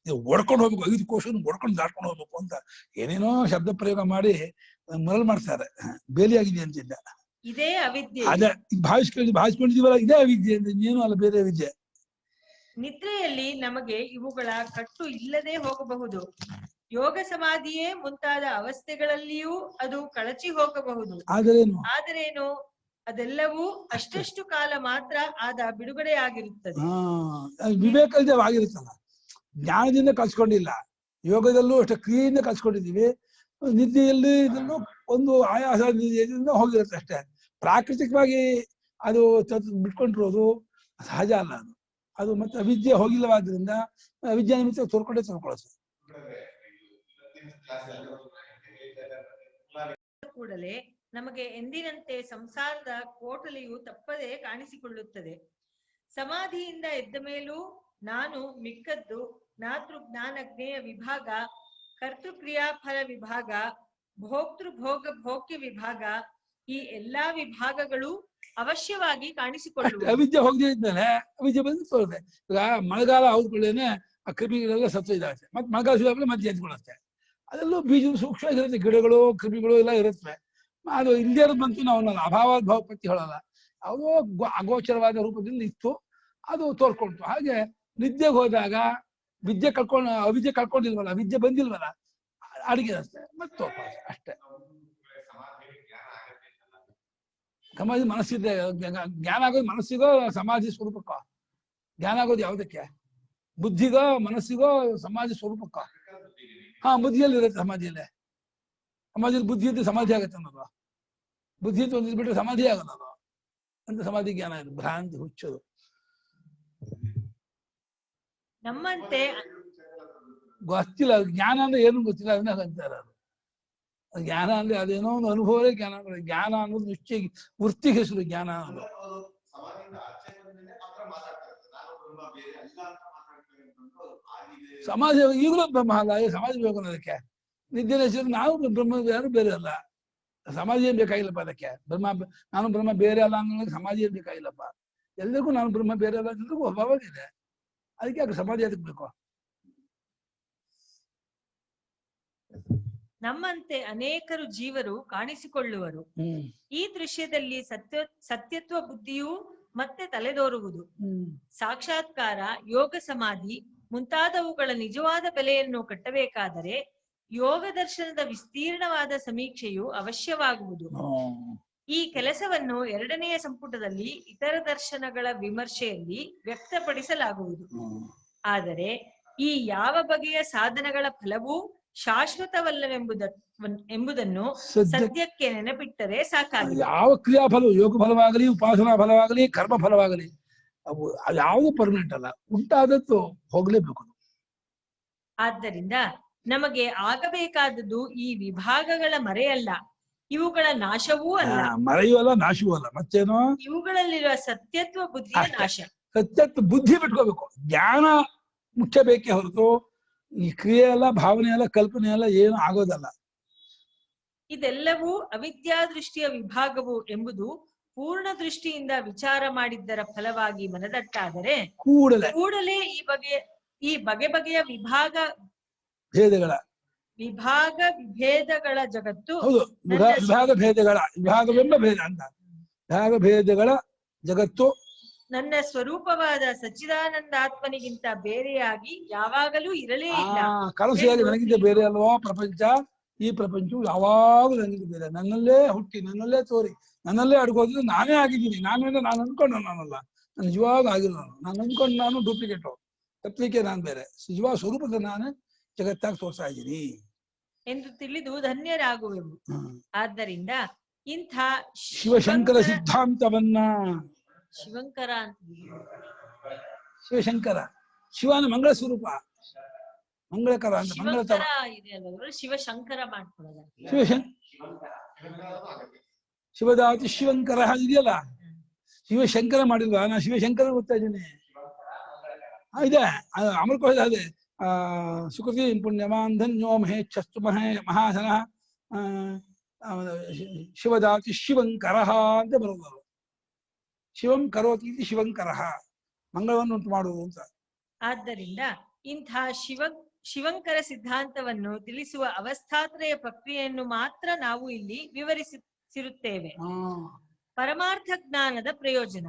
ಇದು ಒಡ್ಕೊಂಡು ಹೋಗ್ಬೇಕು, 5 ಕೋಶ ಒಡ್ಕೊಂಡು ದಾಟ್ಕೊಂಡು ಹೋಗ್ಬೇಕು ಅಂತ ಏನೇನೋ ಶಬ್ದ ಪ್ರಯೋಗ ಮಾಡಿ ಮರಳು ಮಾಡ್ತಾರೆ. ಬೇಲಿಯಾಗಿದೆ ಅಂತಿದ್ದ. ಇದೇ ಅವಿದ್ಯೆ. ಅದೇ ಭಾವಿಸ್ಕೊಂಡಿದೀವಲ್ಲ, ಇದೇ ಅವಿದ್ಯೆ ಅಂತ, ಇನ್ನೇನು ಅಲ್ಲ ಬೇರೆ ವಿದ್ಯೆ. ನಿದ್ರೆಯಲ್ಲಿ ನಮಗೆ ಇವುಗಳ ಕಟ್ಟು ಇಲ್ಲದೆ ಹೋಗಬಹುದು. ಯೋಗ ಸಮಾಧಿಯೇ ಮುಂತಾದ ಅವಸ್ಥೆಗಳಲ್ಲಿಯೂ ಅದು ಕಳಚಿ ಹೋಗಬಹುದು. ಆದರೇನು ಅದೆಲ್ಲವೂ ಅಷ್ಟಷ್ಟು ಕಾಲ ಮಾತ್ರ ಆದ ಬಿಡುಗಡೆ ಆಗಿರುತ್ತದೆ. ವಿವೇಕದಿಂದ ಆಗಿರುತ್ತಲ್ಲ, ಜ್ಞಾನದಿಂದ ಕಲ್ಸ್ಕೊಂಡಿಲ್ಲ. ಯೋಗದಲ್ಲೂ ಅಷ್ಟೇ ಕ್ರಿಯೆಯಿಂದ ಕಲ್ಸ್ಕೊಂಡಿದೀವಿ. ನಿದ್ದೆಯಲ್ಲಿ ಇದನ್ನು ಒಂದು ಆಯಾಸ ನಿದ್ದೆಯಿಂದ ಹೋಗಿರುತ್ತೆ ಅಷ್ಟೇ. ಪ್ರಾಕೃತಿಕವಾಗಿ ಅದು ಬಿಟ್ಕೊಂಡಿರೋದು ಸಹಜ ಅಲ್ಲ. ಅದು ಮತ್ತೆ ಅವಿದ್ಯೆ ಹೋಗಿಲ್ಲವಾದ್ರಿಂದ ಅವಿದ್ಯೆ ನಿಮಿತ್ತ ತೋರ್ಕೊಳ್ಳುತ್ತೆ. ಕೂಡಲೇ ನಮಗೆ ಎಂದಿನಂತೆ ಸಂಸಾರದ ಕೋಟಲೆಯು ತಪ್ಪದೆ ಕಾಣಿಸಿಕೊಳ್ಳುತ್ತದೆ. ಸಮಾಧಿಯಿಂದ ಎದ್ದ ಮೇಲೂ ನಾನು ಮಿಕ್ಕದ್ದು ಜ್ಞಾತೃ ಜ್ಞಾನಜ್ಞೇಯ ವಿಭಾಗ, ಕರ್ತೃಕ್ರಿಯಾಫಲ ವಿಭಾಗ, ಭೋಕ್ತೃ ಭೋಗ ಭೋಗ್ಯ ವಿಭಾಗ, ಈ ಎಲ್ಲಾ ವಿಭಾಗಗಳು ಅವಶ್ಯವಾಗಿ ಕಾಣಿಸಿಕೊಳ್ಳುವ. ಅವಿದ್ಯೆ ಹೋಗದೇ ಇದ್ಮೇಲೆ ಅವಿದ್ಯೆ ಬಂದು ತೋರುತ್ತೆ. ಈಗ ಮಳೆಗಾಲ ಹೌದ್ಕೊಳ್ಳೇನೆ ಆ ಕ್ರಿಮಿಗಳೆಲ್ಲ ಸತ್ತು ಇದಾಗುತ್ತೆ, ಮತ್ತೆ ಮಳೆಗಾಲ ಶುರು ಮತ್ತೆ ಎದ್ಕೊಳ್ಳುತ್ತೆ. ಅದೆಲ್ಲೂ ಬೀಜ ಸೂಕ್ಷ್ಮ ಇರುತ್ತೆ, ಗಿಡಗಳು ಕ್ರಿಮಿಗಳು ಎಲ್ಲ ಇರುತ್ತವೆ. ಅದು ಇಂಡಿಯರ್ ಬಂತು ನಾವು ಅಭಾವಾದ ಭಾವಪತ್ತಿ ಹೇಳಲ್ಲ, ಯಾವುದೋ ಅಗೋಚರವಾದ ರೂಪದಿಂದ ಇತ್ತು, ಅದು ತೋರ್ಕೊಳ್ತು. ಹಾಗೆ ನಿದ್ದೆಗೆ ಹೋದಾಗ ವಿದ್ಯೆ ಅವಿದ್ಯೆ ಕಳ್ಕೊಂಡಿಲ್ವಲ್ಲ, ವಿದ್ಯೆ ಬಂದಿಲ್ವಲ್ಲ, ಅಡಿಗೆ ಅಷ್ಟೇ ಮತ್ತೆ ತೋರ್ಕೊಳ್ಳೋದು ಅಷ್ಟೇ. ಸಮಾಧಿ ಮನಸ್ಸಿದೆ, ಜ್ಞಾನ ಆಗೋದು ಮನಸ್ಸಿಗೋ ಸಮಾಧಿ ಸ್ವರೂಪಕ್ಕೋ? ಜ್ಞಾನ ಆಗೋದು ಯಾವುದಕ್ಕೆ? ಬುದ್ಧಿಗೋ ಮನಸ್ಸಿಗೋ ಸಮಾಧಿ ಸ್ವರೂಪಕ್ಕೋ? ಬುದ್ಧಿಯಲ್ಲಿ ಇರುತ್ತೆ. ಸಮಾಧಿಯಲ್ಲಿ ಬುದ್ಧಿ ಇದ್ದು ಸಮಾಧಿ ಆಗತ್ತೆ ಅನ್ನೋದು. ಬುದ್ಧಿ ಅಂತ ಒಂದಿದ್ ಬಿಟ್ರೆ ಸಮಾಧಿ ಆಗಲ್ಲ ಅದು ಅಂತ. ಸಮಾಧಿ ಜ್ಞಾನ ಇದು ಭ್ರಾಂತಿ, ಹುಚ್ಚದು. ನಮ್ಮಂತೆ ಗೊತ್ತಿಲ್ಲ ಜ್ಞಾನ ಅಂದ್ರೆ ಏನು ಗೊತ್ತಿಲ್ಲ, ಅದನ್ನ ಅಂತಾರೆ. ಅದು ಜ್ಞಾನ ಅಂದ್ರೆ ಅದೇನೋ ಒಂದು ಅನುಭವವೇ ಜ್ಞಾನ. ಜ್ಞಾನ ಅನ್ನೋದು ನಿಶ್ಚಯ ವೃತ್ತಿ ಹೆಸರು ಜ್ಞಾನ ಅನ್ನೋದು. ಸಮಾಜ ಈಗಲೂ ಬ್ರಹ್ಮ ಅಲ್ಲ, ಸಮಾಜ ಬೇಕು ಅನ್ನೋದಕ್ಕೆ. ನಿದ್ದೆ ಹೆಸರು ನಾವು ಬ್ರಹ್ಮ ಯಾರು ಬೇರೆ ಅಲ್ಲ, ಸಮಾಜ ಏನ್ ಬೇಕಾಗಿಲ್ಲಪ್ಪ ಅದಕ್ಕೆ. ನಾನು ಬ್ರಹ್ಮ ಬೇರೆ ಅಲ್ಲ ಅನ್ನೋದಕ್ಕೆ ಸಮಾಜ ಏನ್ ಬೇಕಾಗಿಲ್ಲಪ್ಪ. ಎಲ್ರಿಗೂ ನಾನು ಬ್ರಹ್ಮ ಬೇರೆ ಅಲ್ಲ, ಎಲ್ರಿಗೂ ಅಭಾವವಿದೆ. ಅದಕ್ಕೆ ಅದು ಸಮಾಜ ಅದಕ್ಕೆ ಬೇಕು. ನಮ್ಮಂತೆ ಅನೇಕರು ಜೀವರು ಕಾಣಿಸಿಕೊಳ್ಳುವರು. ಈ ದೃಶ್ಯದಲ್ಲಿ ಸತ್ಯತ್ವ ಬುದ್ಧಿಯೂ ಮತ್ತೆ ತಲೆದೋರುವುದು. ಸಾಕ್ಷಾತ್ಕಾರ, ಯೋಗ ಸಮಾಧಿ ಮುಂತಾದವುಗಳ ನಿಜವಾದ ಬೆಲೆಯನ್ನು ಕಟ್ಟಬೇಕಾದರೆ ಯೋಗ ದರ್ಶನದ ವಿಸ್ತೀರ್ಣವಾದ ಸಮೀಕ್ಷೆಯು ಅವಶ್ಯವಾಗುವುದು. ಈ ಕೆಲಸವನ್ನು 2ನೆಯ ಸಂಪುಟದಲ್ಲಿ ಇತರ ದರ್ಶನಗಳ ವಿಮರ್ಶೆಯಲ್ಲಿ ವ್ಯಕ್ತಪಡಿಸಲಾಗುವುದು. ಆದರೆ ಈ ಯಾವ ಬಗೆಯ ಸಾಧನಗಳ ಫಲವೂ ಶಾಶ್ವತವಲ್ಲವೆಂಬುದನ್ನು ಸದ್ಯಕ್ಕೆ ನೆನಪಿಟ್ಟರೆ ಸಾಕಾಗಿದೆ. ಯಾವ ಕ್ರಿಯಾ ಫಲ, ಯೋಗ ಫಲವಾಗಲಿ, ಉಪಾಸನಾ ಫಲವಾಗಲಿ, ಕರ್ಮ ಫಲವಾಗಲಿ, ಅವು ಯಾವುದು ಪರ್ಮನೆಂಟ್ ಅಲ್ಲ, ಉಂಟಾದದ್ದು ಹೋಗ್ಲೇಬೇಕು. ಆದ್ದರಿಂದ ನಮಗೆ ಆಗಬೇಕಾದದ್ದು ಈ ವಿಭಾಗಗಳ ಮರೆಯಲ್ಲ, ಇವುಗಳ ನಾಶವೂ ಅಲ್ಲ. ಮರೆಯೂ ಅಲ್ಲ, ನಾಶವೂ ಅಲ್ಲ. ಮತ್ತೇನು? ಇವುಗಳಲ್ಲಿರುವ ಸತ್ಯತ್ವ ಬುದ್ಧಿಯ ನಾಶ. ಸತ್ಯತ್ವ ಬುದ್ಧಿ ಬಿಟ್ಕೋಬೇಕು. ಜ್ಞಾನ ಮುಖ್ಯ ಬೇಕೇ ಹೊರತು ಈ ಕ್ರಿಯೆ ಅಲ್ಲ, ಭಾವನೆ ಅಲ್ಲ, ಕಲ್ಪನೆ ಅಲ್ಲ, ಏನು ಆಗೋದಲ್ಲ. ಇದೆಲ್ಲವೂ ಅವಿದ್ಯಾ ದೃಷ್ಟಿಯ ವಿಭಾಗವು ಎಂಬುದು ಪೂರ್ಣ ದೃಷ್ಟಿಯಿಂದ ವಿಚಾರ ಮಾಡಿದ್ದರ ಫಲವಾಗಿ ಮನದಟ್ಟಾದರೆ ಕೂಡಲೇ ಈ ಬಗೆ ಬಗೆಯ ವಿಭಾಗ ವಿಭೇದಗಳ ಜಗತ್ತು, ವಿಭಾಗವೆಂಬ ಭೇದ ಅಂತ, ವಿಭಾಗ ಭೇದಗಳ ಜಗತ್ತು ನನ್ನ ಸ್ವರೂಪವಾದ ಸಚ್ಚಿದಾನಂದಾತ್ಮನಿಗಿಂತ ಬೇರೆಯಾಗಿ ಯಾವಾಗಲೂ ಇರಲೇ ಇಲ್ಲ. ಕನಸಿನಲ್ಲಿ ನನಗಿಂತ ಬೇರೆ ಅಲ್ವಾ ಪ್ರಪಂಚ? ಈ ಪ್ರಪಂಚವು ಯಾವಾಗಲೂ ನನಗಿಂತ ಬೇರೆ, ನನ್ನಲ್ಲೇ ಹುಟ್ಟಿ, ನನ್ನಲ್ಲೇ ತೋರಿ, ನನ್ನಲ್ಲೇ ಅಡ್ಗೋದ್ರೆ ನಾನೇ ಆಗಿದ್ದೀನಿ. ನಾನೇನು ನಾನು ಅನ್ಕೊಂಡು ನಾನಲ್ಲ, ನಾನು ನಿಜವಾಗ ಆಗಿಲ್ಲ. ನಾನು ಅನ್ಕೊಂಡು ನಾನು ಡೂಪ್ಲಿಕೇಟು, ತಪ್ಪಲಿಕ್ಕೆ ನಾನು ಬೇರೆ. ನಿಜವಾಗ ಸ್ವರೂಪದ ನಾನು ಜಗತ್ತಾಗಿ ತೋರ್ಸ್ತಾ ಇದ್ದೀನಿ ಎಂದು ತಿಳಿದು ಧನ್ಯರಾಗುವೆವು. ಆದ್ದರಿಂದ ಇಂಥ ಶಿವಶಂಕರ ಸಿದ್ಧಾಂತವನ್ನ, ಶಿವಶಂಕರ ಶಿವನ ಮಂಗಳ ಸ್ವರೂಪ, ಮಂಗಳಕರ ಅಂತ ಮಂಗಳತರ ಶಿವಶಂಕರ ಮಾಡ್ಕೊಳ್ಳೋದ, ಶಿವದಾತಿ ಶಿವಂಕರ ಇದೆಯಲ್ಲ, ಶಿವಶಂಕರ ಮಾಡಿಲ್ವಾ? ನಾ ಶಿವಶಂಕರ ಗೊತ್ತಾ ಇದ್ದೀನಿ. ಇದೆ ಅಮೃತ ಅದೇ ಸುಕೃತಿ ಪುಣ್ಯಮಾನ್ ಧನ್ಯೋ ಮಹೇಚ್ಛಸ್ತು ಮಹಾಧನ ಶಿವದಾತಿ ಶಿವಂಕರ ಅಂತ ಬರೋದು. ಶಿವಂ ಕರೋತಿ ಶಿವಂಕರ, ಮಂಗಳವನ್ನು ಉಂಟು ಮಾಡುವುದು ಅಂತ. ಆದ್ದರಿಂದ ಇಂಥ ಶಿವಂಕರ ಸಿದ್ಧಾಂತವನ್ನು ತಿಳಿಸುವ ಅವಸ್ಥಾತ್ರಯ ಪ್ರಕ್ರಿಯೆಯನ್ನು ಮಾತ್ರ ನಾವು ಇಲ್ಲಿ ವಿವರಿಸಿರುತ್ತೇವೆ. ಪರಮಾರ್ಥ ಜ್ಞಾನದ ಪ್ರಯೋಜನ.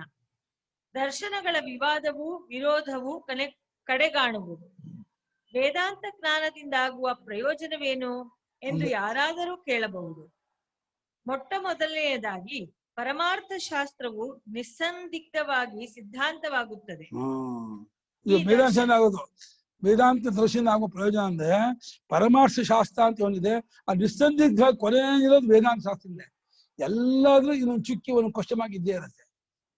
ದರ್ಶನಗಳ ವಿವಾದವೂ ವಿರೋಧವೂ ಕಡೆಗಾಣುವುದು. ವೇದಾಂತ ಜ್ಞಾನದಿಂದಾಗುವ ಪ್ರಯೋಜನವೇನು ಎಂದು ಯಾರಾದರೂ ಕೇಳಬಹುದು. ಮೊದಲನೆಯದಾಗಿ ಪರಮಾರ್ಥ ಶಾಸ್ತ್ರವು ನಿಸ್ಸಂದಿಗ್ಧವಾಗಿ ಸಿದ್ಧಾಂತವಾಗುತ್ತದೆ. ವೇದಾಂತ ದರ್ಶನ ಆಗುವ ಪ್ರಯೋಜನ ಅಂದ್ರೆ ಪರಮಾರ್ಥ ಶಾಸ್ತ್ರ ಅಂತ ಒಂದಿದೆ, ಆ ನಿಸ್ಸಂದಿಗ್ಧವಾಗಿ ಕೊನೆಯಿರೋದು ವೇದಾಂತ ಶಾಸ್ತ್ರ ಇದೆ. ಎಲ್ಲಾದ್ರೂ ಇನ್ನೊಂದು ಚುಕ್ಕಿ ಒಂದು ಕ್ವಶನ್ ಮಾರ್ಕ್ ಇದ್ದೇ ಇರುತ್ತೆ.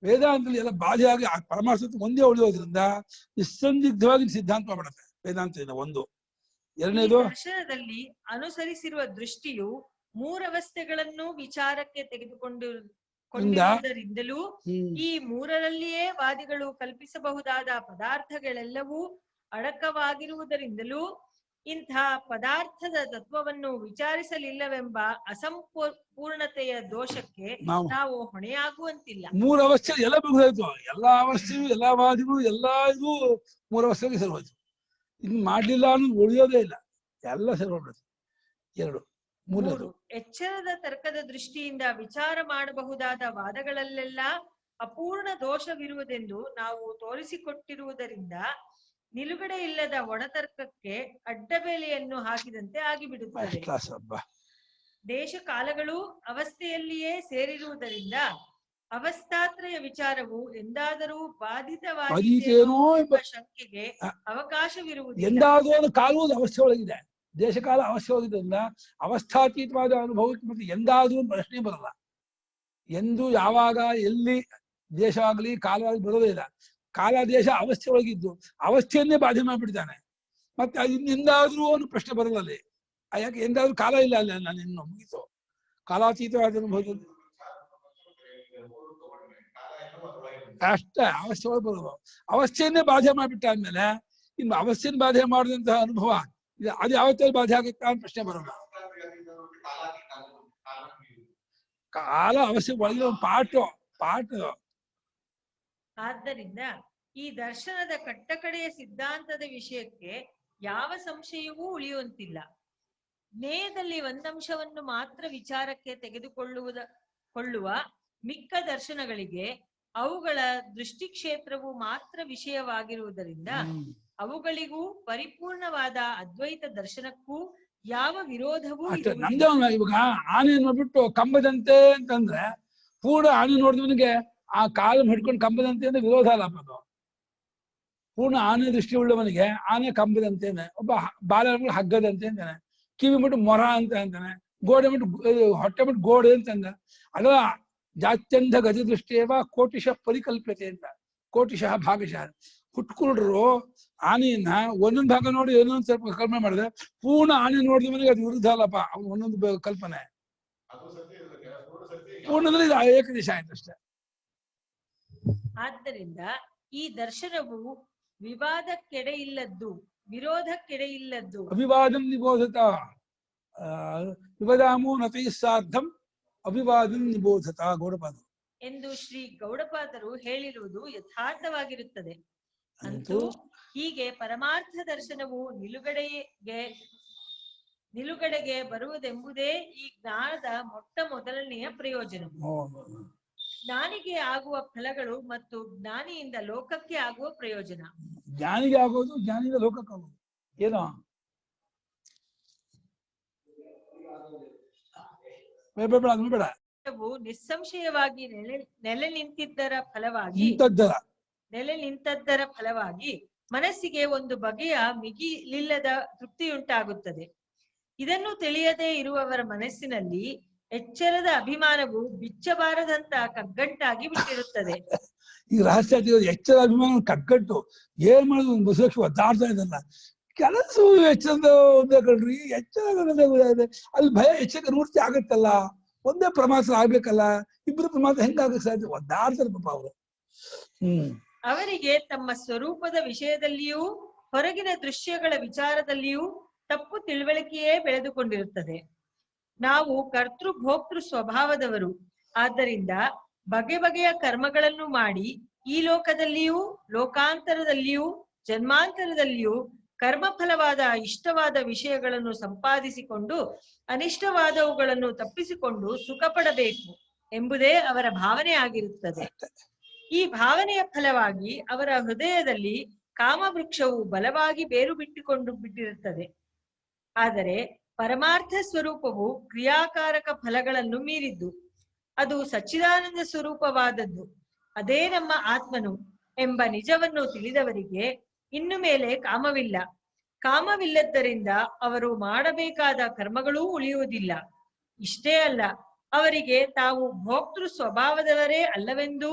ವೇದಾಂತದಲ್ಲಿ ಎಲ್ಲ ಬಾಧೆಯಾಗಿ ಪರಮಾರ್ಥ ಒಂದೇ ಉಳಿಯೋದ್ರಿಂದ ನಿಸ್ಸಂದಿಗ್ಧವಾಗಿ ಸಿದ್ಧಾಂತ ಮಾಡ್ಬಿಡುತ್ತೆ ವೇದಾಂತದಿಂದ. ಒಂದು. ಎರಡನೇದು, ದರ್ಶನದಲ್ಲಿ ಅನುಸರಿಸಿರುವ ದೃಷ್ಟಿಯು ಮೂರವಸ್ಥೆಗಳನ್ನು ವಿಚಾರಕ್ಕೆ ತೆಗೆದುಕೊಂಡಿರುವುದರಿಂದಲೂ ಈ ಮೂರರಲ್ಲಿಯೇ ವಾದಿಗಳು ಕಲ್ಪಿಸಬಹುದಾದ ಪದಾರ್ಥಗಳೆಲ್ಲವೂ ಅಡಕವಾಗಿರುವುದರಿಂದಲೂ ಇಂಥ ಪದಾರ್ಥದ ತತ್ವವನ್ನು ವಿಚಾರಿಸಲಿಲ್ಲವೆಂಬ ಅಸಂಪೂರ್ಣತೆಯ ದೋಷಕ್ಕೆ ನಾವು ಹೊಣೆಯಾಗುವಂತಿಲ್ಲ. ಮೂರವಸ್ಥೆ ಎಲ್ಲ ಮುಗಿದೋಯ್ತು. ಎಲ್ಲಾ ಅವಸ್ಥೆಯು, ಎಲ್ಲಾ ವಾದಿಗಳು, ಎಲ್ಲಾ ಇದು ಮೂರವಸ್ಥೆಗೆ ಸರಿಹೋಯ್ತು. ಇನ್ನು ಮಾಡ್ಲಿಲ್ಲ ಅನ್ನೋದು ಉಳಿಯೋದೇ ಇಲ್ಲ, ಎಲ್ಲ ಸರಿಹೋಗ್ಬಿಡುತ್ತೆ. ಎರಡು. ಮೂರನೇದು, ಎಚ್ಚರದ ತರ್ಕದ ದೃಷ್ಟಿಯಿಂದ ವಿಚಾರ ಮಾಡಬಹುದಾದ ವಾದಗಳಲ್ಲೆಲ್ಲ ಅಪೂರ್ಣ ದೋಷವಿರುವುದೆಂದು ನಾವು ತೋರಿಸಿಕೊಟ್ಟಿರುವುದರಿಂದ ನಿಲುಗಡೆ ಇಲ್ಲದ ಒಣತರ್ಕಕ್ಕೆ ಅಡ್ಡಬೇಲೆಯನ್ನು ಹಾಕಿದಂತೆ ಆಗಿಬಿಡುತ್ತದೆ. ದೇಶ ಕಾಲಗಳು ಅವಸ್ಥೆಯಲ್ಲಿಯೇ ಸೇರಿರುವುದರಿಂದ ಅವಸ್ಥಾತ್ರಯ ವಿಚಾರವು ಎಂದಾದರೂ ಬಾಧಿತವಾದೀತೇನೋ ಎಂಬ ಶಂಕೆಗೆ ಅವಕಾಶವಿರುವುದಿಲ್ಲ. ಎಂದಾದರೂ ಕಾಲವು ಅವಸ್ಥೆ ಒಳಗಿದೆ, ದೇಶಕಾಲ ಅವಸ್ಥೆ ಒಳಗಿದ್ರಿಂದ ಅವಸ್ಥಾತೀತವಾದ ಅನುಭವಕ್ಕೆ ಮತ್ತೆ ಎಂದಾದ್ರೂ ಪ್ರಶ್ನೆ ಬರಲ್ಲ. ಎಂದು ಯಾವಾಗ ಎಲ್ಲಿ ದೇಶ ಆಗಲಿ ಕಾಲ ಆಗಲಿ ಬರೋದೇ ಇಲ್ಲ. ಕಾಲ ದೇಶ ಅವಸ್ಥೆ ಒಳಗಿದ್ದು ಅವಸ್ಥೆಯನ್ನೇ ಬಾಧೆ ಮಾಡ್ಬಿಡ್ತಾನೆ. ಮತ್ತೆ ಇನ್ನೆಂದಾದ್ರೂ ಒಂದು ಪ್ರಶ್ನೆ ಬರಲ್ಲ ಅಲ್ಲಿ. ಯಾಕೆ? ಎಂದಾದ್ರೂ ಕಾಲ ಇಲ್ಲ ಅಲ್ಲ, ನಾನು ಇನ್ನು ಮುಗಿತು ಕಾಲಾತೀತವಾದ ಅನುಭವದಲ್ಲಿ ಅಷ್ಟೇ ಅವಸ್ಥೆ ಒಳಗೆ ಬರೋದು. ಅವಸ್ಥೆಯನ್ನೇ ಬಾಧೆ ಮಾಡ್ಬಿಟ್ಟ ಆದ್ಮೇಲೆ ಇನ್ನು ಅವಸ್ಥೆಯನ್ನು ಬಾಧೆ ಮಾಡಿದಂತಹ ಅನುಭವ ಅದು ಯಾವತ್ತಲ್ಲಿ ಬಾಧೆ ಆಗುತ್ತಾ ಅಂತ ಪ್ರಶ್ನೆ ಬರೋಲ್ಲ. ಕಾಲ ಅವಸ್ಥೆ ಒಳಗೆ ಒಂದು ಪಾಠ. ಆದ್ದರಿಂದ ಈ ದರ್ಶನದ ಕಟ್ಟಕಡೆಯ ಸಿದ್ಧಾಂತದ ವಿಷಯಕ್ಕೆ ಯಾವ ಸಂಶಯವೂ ಉಳಿಯುವಂತಿಲ್ಲ. ಜ್ಞೇಯದಲ್ಲಿ ಒಂದಂಶವನ್ನು ಮಾತ್ರ ವಿಚಾರಕ್ಕೆ ತೆಗೆದುಕೊಳ್ಳುವ ಮಿಕ್ಕ ದರ್ಶನಗಳಿಗೆ ಅವುಗಳ ದೃಷ್ಟಿ ಕ್ಷೇತ್ರವು ಮಾತ್ರ ವಿಷಯವಾಗಿರುವುದರಿಂದ ಅವುಗಳಿಗೂ ಪರಿಪೂರ್ಣವಾದ ಅದ್ವೈತ ದರ್ಶನಕ್ಕೂ ಯಾವ ವಿರೋಧವೂ ನಮ್ದೇ. ಇವಾಗ ಆನೆ ನೋಡ್ಬಿಟ್ಟು ಕಂಬದಂತೆ ಅಂತಂದ್ರೆ ಪೂರ್ಣ ಆನೆ ನೋಡಿದವನಿಗೆ ಆ ಕಾಲು ಹಿಡ್ಕೊಂಡು ಕಂಬದಂತೆ ಅಂದ್ರೆ ವಿರೋಧ ಅಲ್ಲ. ಅದು ಪೂರ್ಣ ಆನೆ ದೃಷ್ಟಿ ಉಳ್ಳವನಿಗೆ ಆನೆ ಕಂಬದಂತೇನೆ, ಒಬ್ಬ ಬಾಲ ಹಗ್ಗದಂತೆ ಅಂತಾನೆ, ಕಿವಿ ಬಿಟ್ಟು ಮೊರ ಅಂತ ಅಂತಾನೆ, ಗೋಡೆ ಬಿಟ್ಟು ಹೊಟ್ಟೆ ಬಿಟ್ಟು ಗೋಡೆ ಅಂತಂದ. ಅಲ್ಲ ಜಾತ್ಯಂಧ ಗಜ ದೃಷ್ಟಿಯವ ಕೋಟಿಶ ಪರಿಕಲ್ಪತೆ ಅಂತ. ಕೋಟಿಶಃ ಭಾಗಶಃ. ಹುಟ್ಕುರುಡ್ರು ಆನೆಯನ್ನ ಒಂದೊಂದು ಭಾಗ ನೋಡಿ ಏನೊಂದು ಸ್ವಲ್ಪ ಕಲ್ಪನೆ ಮಾಡಿದ್ರೆ ಪೂರ್ಣ ಆನೆ ನೋಡಿದ ಮನೆಗೆ ಅದು ವಿರುದ್ಧ ಅಲ್ಲಪ್ಪ, ಅವ್ನು ಒಂದೊಂದು ಕಲ್ಪನೆ ಪೂರ್ಣದಲ್ಲಿ ಇದು ಏಕದೇಶ ಆಯ್ತು ಅಷ್ಟೇ. ಆದ್ದರಿಂದ ಈ ದರ್ಶನವು ವಿವಾದಕ್ಕೆಡೆ ಇಲ್ಲದ್ದು, ವಿರೋಧಕ್ಕೆಡೆ ಇಲ್ಲದ್ದು. ಅವಿವಾದಂ ನಿಬೋಧತ ವಿವದಾಮೋ ನತೈಸ್ಸಾರ್ಧಂ ಅವಿವಾದಂ ನಿಬೋಧತ ಗೌಡಪಾದ ಎಂದು ಶ್ರೀ ಗೌಡಪಾದರು ಹೇಳಿರುವುದು ಯಥಾರ್ಥವಾಗಿರುತ್ತದೆ. ಅಂತೂ ಹೀಗೆ ಪರಮಾರ್ಥ ದರ್ಶನವು ನಿಲುಗಡೆಗೆ ಬರುವುದೆಂಬುದೇ ಈ ಜ್ಞಾನದ ಮೊದಲನೆಯ ಪ್ರಯೋಜನ. ಜ್ಞಾನಿಗೆ ಆಗುವ ಫಲಗಳು ಮತ್ತು ಜ್ಞಾನಿಯಿಂದ ಲೋಕಕ್ಕೆ ಆಗುವ ಪ್ರಯೋಜನ. ಜ್ಞಾನಿಗೆ ಆಗೋದು, ಜ್ಞಾನಿಯಿಂದ ಲೋಕಕ್ಕೆ ಆಗೋದು ಏನೋ ಬೇಡ. ನಿಸ್ಸಂಶಯವಾಗಿ ನೆಲೆ ನಿಂತದ್ದರ ಫಲವಾಗಿ ಮನಸ್ಸಿಗೆ ಒಂದು ಬಗೆಯ ಮಿಗಿಲಿಲ್ಲದ ತೃಪ್ತಿಯುಂಟಾಗುತ್ತದೆ. ಇದನ್ನು ತಿಳಿಯದೇ ಇರುವವರ ಮನಸ್ಸಿನಲ್ಲಿ ಎಚ್ಚರದ ಅಭಿಮಾನವು ಬಿಚ್ಚಬಾರದಂತ ಕಗ್ಗಂಟಾಗಿ ಬಿಟ್ಟಿರುತ್ತದೆ. ಈ ರಹಸ್ಯ ಎಚ್ಚರ ಅಭಿಮಾನ ಕಗ್ಗಟ್ಟು ಏನ್ ಮಾಡೋದು, ಒಂದು ಬಸವಕ್ಷ ಒದ್ದಾಡ್ತಾ ಇದಲ್ಲ ಕೆಲಸವು ಎಚ್ಚರದ ಒಂದೇ ಕಣ್ರಿ. ಎಚ್ಚರ ಅಲ್ಲಿ ಭಯ ಎಚ್ಚರಿಕೆ ನೋಡ್ತಿ ಆಗತ್ತಲ್ಲ, ಒಂದೇ ಪ್ರಮಾಸ ಆಗ್ಬೇಕಲ್ಲ, ಇಬ್ಬರು ಪ್ರಮಾಸ ಹೆಂಗಾಗಕ್ಕೆ ಸಾಧ್ಯ? ಒದ್ದಾಡ್ತಾರೆ ಪಾಪ ಅವರು. ಅವರಿಗೆ ತಮ್ಮ ಸ್ವರೂಪದ ವಿಷಯದಲ್ಲಿಯೂ ಹೊರಗಿನ ದೃಶ್ಯಗಳ ವಿಚಾರದಲ್ಲಿಯೂ ತಪ್ಪು ತಿಳುವಳಿಕೆಯೇ ಬೆಳೆದುಕೊಂಡಿರುತ್ತದೆ. ನಾವು ಕರ್ತೃ ಭೋಕ್ತೃ ಸ್ವಭಾವದವರು. ಆದ್ದರಿಂದ ಬಗೆ ಬಗೆಯ ಕರ್ಮಗಳನ್ನು ಮಾಡಿ ಈ ಲೋಕದಲ್ಲಿಯೂ ಲೋಕಾಂತರದಲ್ಲಿಯೂ ಜನ್ಮಾಂತರದಲ್ಲಿಯೂ ಕರ್ಮಫಲವಾದ ಇಷ್ಟವಾದ ವಿಷಯಗಳನ್ನು ಸಂಪಾದಿಸಿಕೊಂಡು ಅನಿಷ್ಟವಾದವುಗಳನ್ನು ತಪ್ಪಿಸಿಕೊಂಡು ಸುಖ ಪಡಬೇಕು ಎಂಬುದೇ ಅವರ ಭಾವನೆ ಆಗಿರುತ್ತದೆ. ಈ ಭಾವನೆಯ ಫಲವಾಗಿ ಅವರ ಹೃದಯದಲ್ಲಿ ಕಾಮವೃಕ್ಷವು ಬಲವಾಗಿ ಬೇರು ಬಿಟ್ಟಿರುತ್ತದೆ. ಆದರೆ ಪರಮಾರ್ಥ ಸ್ವರೂಪವು ಕ್ರಿಯಾಕಾರಕ ಫಲಗಳನ್ನು ಮೀರಿದ್ದು. ಅದು ಸಚ್ಚಿದಾನಂದ ಸ್ವರೂಪವಾದದ್ದು. ಅದೇ ನಮ್ಮ ಆತ್ಮನು ಎಂಬ ನಿಜವನ್ನು ತಿಳಿದವರಿಗೆ ಇನ್ನು ಮೇಲೆ ಕಾಮವಿಲ್ಲ. ಕಾಮವಿಲ್ಲದ್ದರಿಂದ ಅವರು ಮಾಡಬೇಕಾದ ಕರ್ಮಗಳೂ ಉಳಿಯುವುದಿಲ್ಲ. ಇಷ್ಟೇ ಅಲ್ಲ, ಅವರಿಗೆ ತಾವು ಭೋಕ್ತೃ ಸ್ವಭಾವದವರೇ ಅಲ್ಲವೆಂದೂ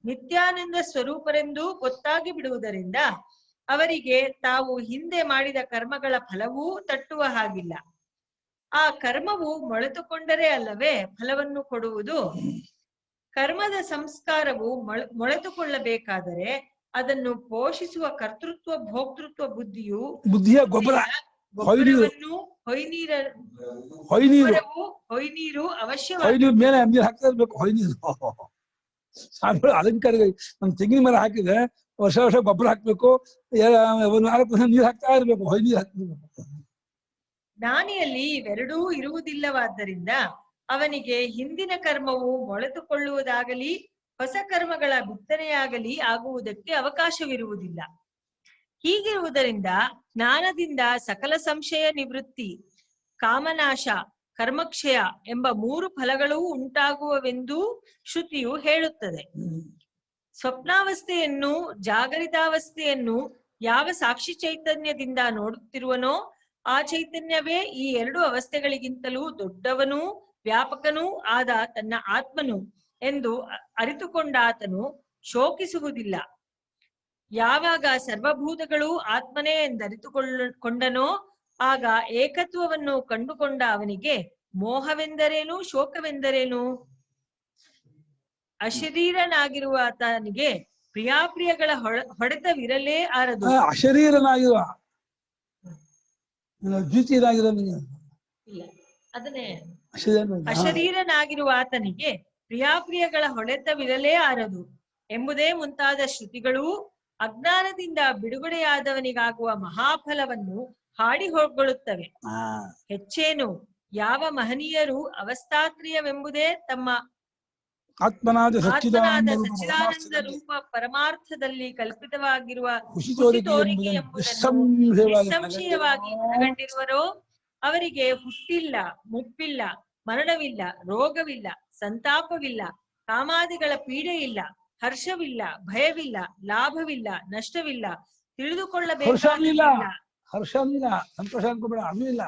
ನಿತ್ಯಾನಂದ ಸ್ವರೂಪರೆಂದೂ ಗೊತ್ತಾಗಿ ಬಿಡುವುದರಿಂದ ಅವರಿಗೆ ತಾವು ಹಿಂದೆ ಮಾಡಿದ ಕರ್ಮಗಳ ಫಲವೂ ತಟ್ಟುವ ಹಾಗಿಲ್ಲ. ಆ ಕರ್ಮವು ಮೊಳೆತುಕೊಂಡರೆ ಅಲ್ಲವೇ ಫಲವನ್ನು ಕೊಡುವುದು. ಕರ್ಮದ ಸಂಸ್ಕಾರವು ಮೊಳೆತುಕೊಳ್ಳಬೇಕಾದರೆ ಅದನ್ನು ಪೋಷಿಸುವ ಕರ್ತೃತ್ವ ಭೋಕ್ತೃತ್ವ ಬುದ್ಧಿಯ ಗೊಬ್ಬರವನ್ನು ಹೊಯ್ನೀರು ಅವಶ್ಯವಾಗಿ ಅಲಂಕಾರ. ನಮ್ ತೆಂಗಿನ ಮರ ಹಾಕಿದ್ರೆ ವರ್ಷ ಗೊಬ್ಬರ ಹಾಕ್ಬೇಕು, 4% ನೀರು ಹಾಕ್ತಾ ಇರ್ಬೇಕು, ಹೊಯ್ನೀರು ಹಾಕ್ಬೇಕು. ಜ್ಞಾನಿಯಲ್ಲಿ ಇವೆರಡೂ ಇರುವುದಿಲ್ಲವಾದ್ದರಿಂದ ಅವನಿಗೆ ಹಿಂದಿನ ಕರ್ಮವು ಮೊಳೆತುಕೊಳ್ಳುವುದಾಗಲಿ ಹೊಸ ಕರ್ಮಗಳ ಬಿತ್ತನೆಯಾಗಲಿ ಆಗುವುದಕ್ಕೆ ಅವಕಾಶವಿರುವುದಿಲ್ಲ. ಹೀಗಿರುವುದರಿಂದ ಜ್ಞಾನದಿಂದ ಸಕಲ ಸಂಶಯ ನಿವೃತ್ತಿ, ಕಾಮನಾಶ, ಕರ್ಮಕ್ಷಯ ಎಂಬ 3 ಫಲಗಳೂ ಉಂಟಾಗುವವೆಂದೂ ಶ್ರುತಿಯು ಹೇಳುತ್ತದೆ. ಸ್ವಪ್ನಾವಸ್ಥೆಯನ್ನು ಜಾಗರಿತಾವಸ್ಥೆಯನ್ನು ಯಾವ ಸಾಕ್ಷಿ ಚೈತನ್ಯದಿಂದ ನೋಡುತ್ತಿರುವನೋ ಆ ಚೈತನ್ಯವೇ ಈ 2 ಅವಸ್ಥೆಗಳಿಗಿಂತಲೂ ದೊಡ್ಡವನೂ ವ್ಯಾಪಕನೂ ಆದ ತನ್ನ ಆತ್ಮನು ಎಂದು ಅರಿತುಕೊಂಡಾತನು ಶೋಕಿಸುವುದಿಲ್ಲ. ಯಾವಾಗ ಸರ್ವಭೂತಗಳು ಆತ್ಮನೇ ಎಂದರಿತುಕೊಂಡನೋ ಆಗ ಏಕತ್ವವನ್ನು ಕಂಡುಕೊಂಡ ಅವನಿಗೆ ಮೋಹವೆಂದರೇನು, ಶೋಕವೆಂದರೇನು? ಅಶರೀರನಾಗಿರುವ ಆತನಿಗೆ ಪ್ರಿಯಾಪ್ರಿಯಗಳ ಹೊಡೆತವಿರಲೇ ಆರದು. ಅಶರೀರನಾಗಿರುವ ಅಶರೀರನಾಗಿರುವ ಆತನಿಗೆ ಪ್ರಿಯಾಪ್ರಿಯಗಳ ಹೊಡೆತವಿರಲೇ ಆರದು ಎಂಬುದೇ ಮುಂತಾದ ಶ್ರುತಿಗಳೂ ಅಜ್ಞಾನದಿಂದ ಬಿಡುಗಡೆಯಾದವನಿಗಾಗುವ ಮಹಾಫಲವನ್ನು ಹಾಡಿ ಹೊಗಳುತ್ತವೆ. ಹೆಚ್ಚೇನು, ಯಾವ ಮಹನೀಯರು ಅವಸ್ಥಾತ್ರಿಯವೆಂಬುದೇ ತಮ್ಮ ಆತ್ಮನಾದ ಸಚ್ಚಿದಾನಂದ ರೂಪ ಪರಮಾರ್ಥದಲ್ಲಿ ಕಲ್ಪಿತವಾಗಿರುವ ತೋರಿಕೆ ಎಂಬುದನ್ನು ನಿಸ್ಸಂಶಯವಾಗಿ ಮನಗಂಡಿರುವರೋ ಅವರಿಗೆ ಹುಟ್ಟಿಲ್ಲ, ಮುಪ್ಪಿಲ್ಲ, ಮರಣವಿಲ್ಲ, ರೋಗವಿಲ್ಲ, ಸಂತಾಪವಿಲ್ಲ, ಕಾಮಾದಿಗಳ ಪೀಡೆಯಿಲ್ಲ, ಹರ್ಷವಿಲ್ಲ, ಭಯವಿಲ್ಲ, ಲಾಭವಿಲ್ಲ, ನಷ್ಟವಿಲ್ಲ, ತಿಳಿದುಕೊಳ್ಳಬೇಕಾಗಿಲ್ಲ. ಹರ್ಷವಿಲ್ಲ, ಸಂತೋಷ ಅನ್ಕೋಬೇಡ, ಅದು ಇಲ್ಲ,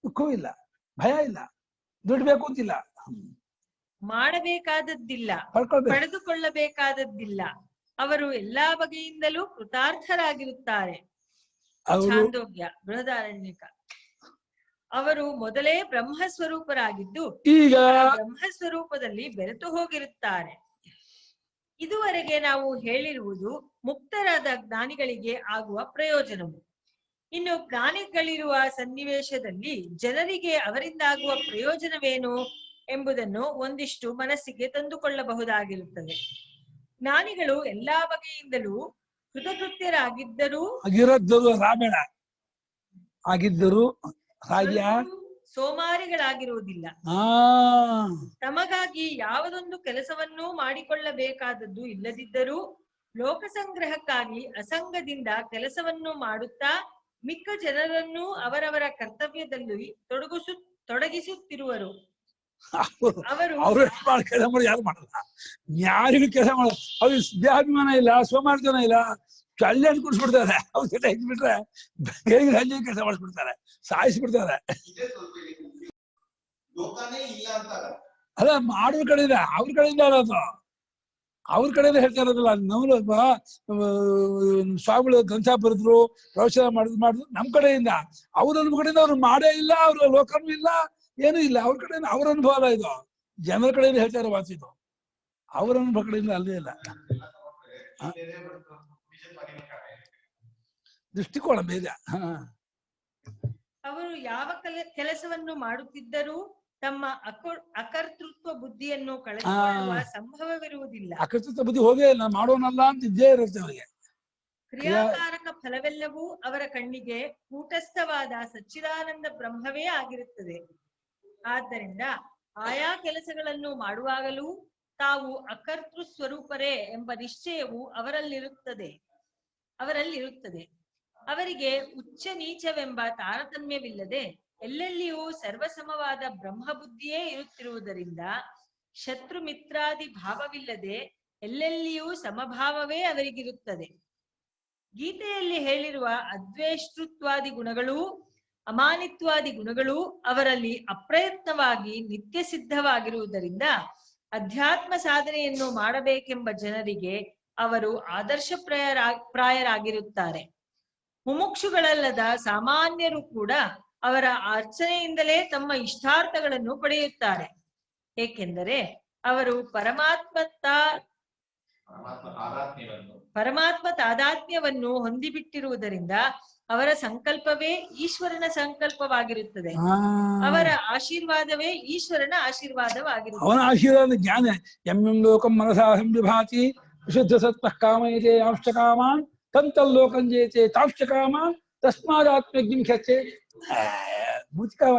ದುಃಖವೂ ಇಲ್ಲ, ಭಯ ಇಲ್ಲ, ದುಡ್ಬೇಕು ಅಂತಿಲ್ಲ, ಮಾಡಬೇಕಾದದ್ದಿಲ್ಲ, ಪಡೆದುಕೊಳ್ಳಬೇಕಾದದ್ದಿಲ್ಲ, ಅವರು ಎಲ್ಲಾ ಬಗೆಯಿಂದಲೂ ಕೃತಾರ್ಥರಾಗಿರುತ್ತಾರೆ. ಅವರು ಛಾಂದೋಗ್ಯ ಬೃಹದಾರಣ್ಯಕ. ಅವರು ಮೊದಲೇ ಬ್ರಹ್ಮಸ್ವರೂಪರಾಗಿದ್ದು ಈಗ ಬ್ರಹ್ಮಸ್ವರೂಪದಲ್ಲಿ ಬೆರೆತು ಹೋಗಿರುತ್ತಾರೆ. ಇದುವರೆಗೆ ನಾವು ಹೇಳಿರುವುದು ಮುಕ್ತರಾದ ಜ್ಞಾನಿಗಳಿಗೆ ಆಗುವ ಪ್ರಯೋಜನವು. ಇನ್ನು ಜ್ಞಾನಿಗಳಿರುವ ಸನ್ನಿವೇಶದಲ್ಲಿ ಜನರಿಗೆ ಅವರಿಂದಾಗುವ ಪ್ರಯೋಜನವೇನು ಎಂಬುದನ್ನು ಒಂದಿಷ್ಟು ಮನಸ್ಸಿಗೆ ತಂದುಕೊಳ್ಳಬಹುದಾಗಿರುತ್ತದೆ. ಜ್ಞಾನಿಗಳು ಎಲ್ಲಾ ಬಗೆಯಿಂದಲೂ ಕೃತಕೃತ್ಯರಾಗಿದ್ದರೂ ರಾಬೇಡ ಆಗಿದ್ದರು ಸೋಮಾರಿಗಳಾಗಿರುವುದಿಲ್ಲ. ತಮಗಾಗಿ ಯಾವುದೊಂದು ಕೆಲಸವನ್ನೂ ಮಾಡಿಕೊಳ್ಳಬೇಕಾದದ್ದು ಇಲ್ಲದಿದ್ದರೂ ಲೋಕಸಂಗ್ರಹಕ್ಕಾಗಿ ಅಸಂಗದಿಂದ ಕೆಲಸವನ್ನು ಮಾಡುತ್ತಾ ಮಿಕ್ಕ ಜನರನ್ನು ಅವರವರ ಕರ್ತವ್ಯದಲ್ಲಿ ತೊಡಗಿಸುತ್ತಿರುವರು. ಅವರು ಕೆಲಸ ಮಾಡಿ ಯಾರು ಮಾಡಲ್ಲ, ಯಾರಿಗೂ ಕೆಲಸ ಮಾಡಲ್ಲ. ಅವ್ರಿಗೆ ದೇಹಾಭಿಮಾನ ಇಲ್ಲ, ಸೋಮಾರ್ಜನ ಇಲ್ಲ, ಕಲ್ಯಾಣ ಕುಡಿಸ್ಬಿಡ್ತಾರೆ. ಅವ್ರ ಕೆಟ್ಟ ಹಿಡ್ಬಿಟ್ರೆ ಬೇಗ ಸಂಜೆ ಕೆಲಸ ಮಾಡಿಸ್ಬಿಡ್ತಾರೆ, ಸಾಯಿಸ್ಬಿಡ್ತಾರೆ. ಅಲ್ಲ, ಮಾಡುವ ಕಡೆಯಿಂದ ಅವ್ರ ಕಡೆಯಿಂದ ಇರೋದು, ಅವ್ರ ಕಡೆಯಿಂದ ಹೇಳ್ತಾ ಇರೋದಿಲ್ಲ. ನಾವು ಸ್ವಾಮಿಗಳು ಗ್ರಂಥ ಬರೆದ್ರು, ಪ್ರವಚನ ಮಾಡಿದ್ರು ನಮ್ ಕಡೆಯಿಂದ. ಅವ್ರ ಕಡೆಯಿಂದ ಅವ್ರು ಮಾಡೇ ಇಲ್ಲ, ಅವ್ರ ಲೋಕನೂ ಇಲ್ಲ, ಏನೂ ಇಲ್ಲ. ಅವ್ರ ಕಡೆಯಿಂದ ಅವ್ರ ಅನುಭವ ಅಲ್ಲ ಇದು, ಜನರ ಕಡೆಯಿಂದ ಹೇಳ್ತಾ ಇರೋ ಮಾತು ಇದು. ಅವ್ರ ಅನುಭವ ಕಡೆಯಿಂದ ಅಲ್ಲೇ ಇಲ್ಲ. ದೃಷ್ಟಿಕೋನ ಬೇರೆ. ಅವರು ಯಾವ ಕೆಲಸವನ್ನು ಮಾಡುತ್ತಿದ್ದರೂ ತಮ್ಮ ಅಕರ್ತೃತ್ವ ಬುದ್ಧಿಯನ್ನು ಕಳೆದುಕೊಳ್ಳುವ ಸಂಭವವಿರುವುದಿಲ್ಲ. ಅಕರ್ತೃತ್ವ ಬುದ್ಧಿ ಹೋಗೇ ಇಲ್ಲ, ಮಾಡೋನಲ್ಲ ಅಂತ ಇದ್ದೇ ಇರುತ್ತೆ ಅವರಿಗೆ. ಕ್ರಿಯಾಕಾರಕ ಫಲವೆಲ್ಲವೂ ಅವರ ಕಣ್ಣಿಗೆ ಕೂಟಸ್ಥವಾದ ಸಚ್ಚಿದಾನಂದ ಬ್ರಹ್ಮವೇ ಆಗಿರುತ್ತದೆ. ಆದ್ದರಿಂದ ಆಯಾ ಕೆಲಸಗಳನ್ನು ಮಾಡುವಾಗಲೂ ತಾವು ಅಕರ್ತೃ ಸ್ವರೂಪರೇ ಎಂಬ ನಿಶ್ಚಯವು ಅವರಲ್ಲಿರುತ್ತದೆ. ಅವರಿಗೆ ಉಚ್ಚ ನೀಚವೆಂಬ ತಾರತಮ್ಯವಿಲ್ಲದೆ ಎಲ್ಲೆಲ್ಲಿಯೂ ಸರ್ವಸಮವಾದ ಬ್ರಹ್ಮಬುದ್ಧಿಯೇ ಇರುತ್ತಿರುವುದರಿಂದ ಶತ್ರು ಮಿತ್ರಾದಿ ಭಾವವಿಲ್ಲದೆ ಎಲ್ಲೆಲ್ಲಿಯೂ ಸಮಭಾವವೇ ಅವರಿಗಿರುತ್ತದೆ. ಗೀತೆಯಲ್ಲಿ ಹೇಳಿರುವ ಅದ್ವೇಷ್ಟೃತ್ವಾದಿ ಗುಣಗಳೂ ಅಮಾನಿತ್ವಾದಿ ಗುಣಗಳೂ ಅವರಲ್ಲಿ ಅಪ್ರಯತ್ನವಾಗಿ ನಿತ್ಯ ಸಿದ್ಧವಾಗಿರುವುದರಿಂದ ಅಧ್ಯಾತ್ಮ ಸಾಧನೆಯನ್ನು ಮಾಡಬೇಕೆಂಬ ಜನರಿಗೆ ಅವರು ಆದರ್ಶ ಪ್ರಾಯರಾಗಿರುತ್ತಾರೆ. ಮುಮುಕ್ಷುಗಳಲ್ಲದ ಸಾಮಾನ್ಯರು ಕೂಡ ಅವರ ಅರ್ಚನೆಯಿಂದಲೇ ತಮ್ಮ ಇಷ್ಟಾರ್ಥಗಳನ್ನು ಪಡೆಯುತ್ತಾರೆ. ಏಕೆಂದರೆ ಅವರು ಪರಮಾತ್ಮ ತಾದಾತ್ಮ್ಯವನ್ನು ಹೊಂದಿಬಿಟ್ಟಿರುವುದರಿಂದ ಅವರ ಸಂಕಲ್ಪವೇ ಈಶ್ವರನ ಸಂಕಲ್ಪವಾಗಿರುತ್ತದೆ. ಅವರ ಆಶೀರ್ವಾದವೇ ಈಶ್ವರನ ಆಶೀರ್ವಾದವಾಗಿರುತ್ತದೆ. ಅವನ ಆಶೀರ್ವಾದ ಜ್ಞಾನ. ಎಂ ಲೋಕಂ ಮನಸಾ ಸಂವಿಭಾತಿ ವಿಶುದ್ಧ ಸತ್ವಃ ಕಾಮಯತೆ ಆಂಶ್ಚ ಕಾಮಾನ್ ತಂತಲ್ಲೋಕಂ ಜಯತೆ ತಾಂಶ್ಚ ಕಾಮಾನ್ ತಸ್ಮಾದಾತ್ಮಜ್ಞಂ ಖ್ಯಾತೆ. ಮುಚ್ಕವ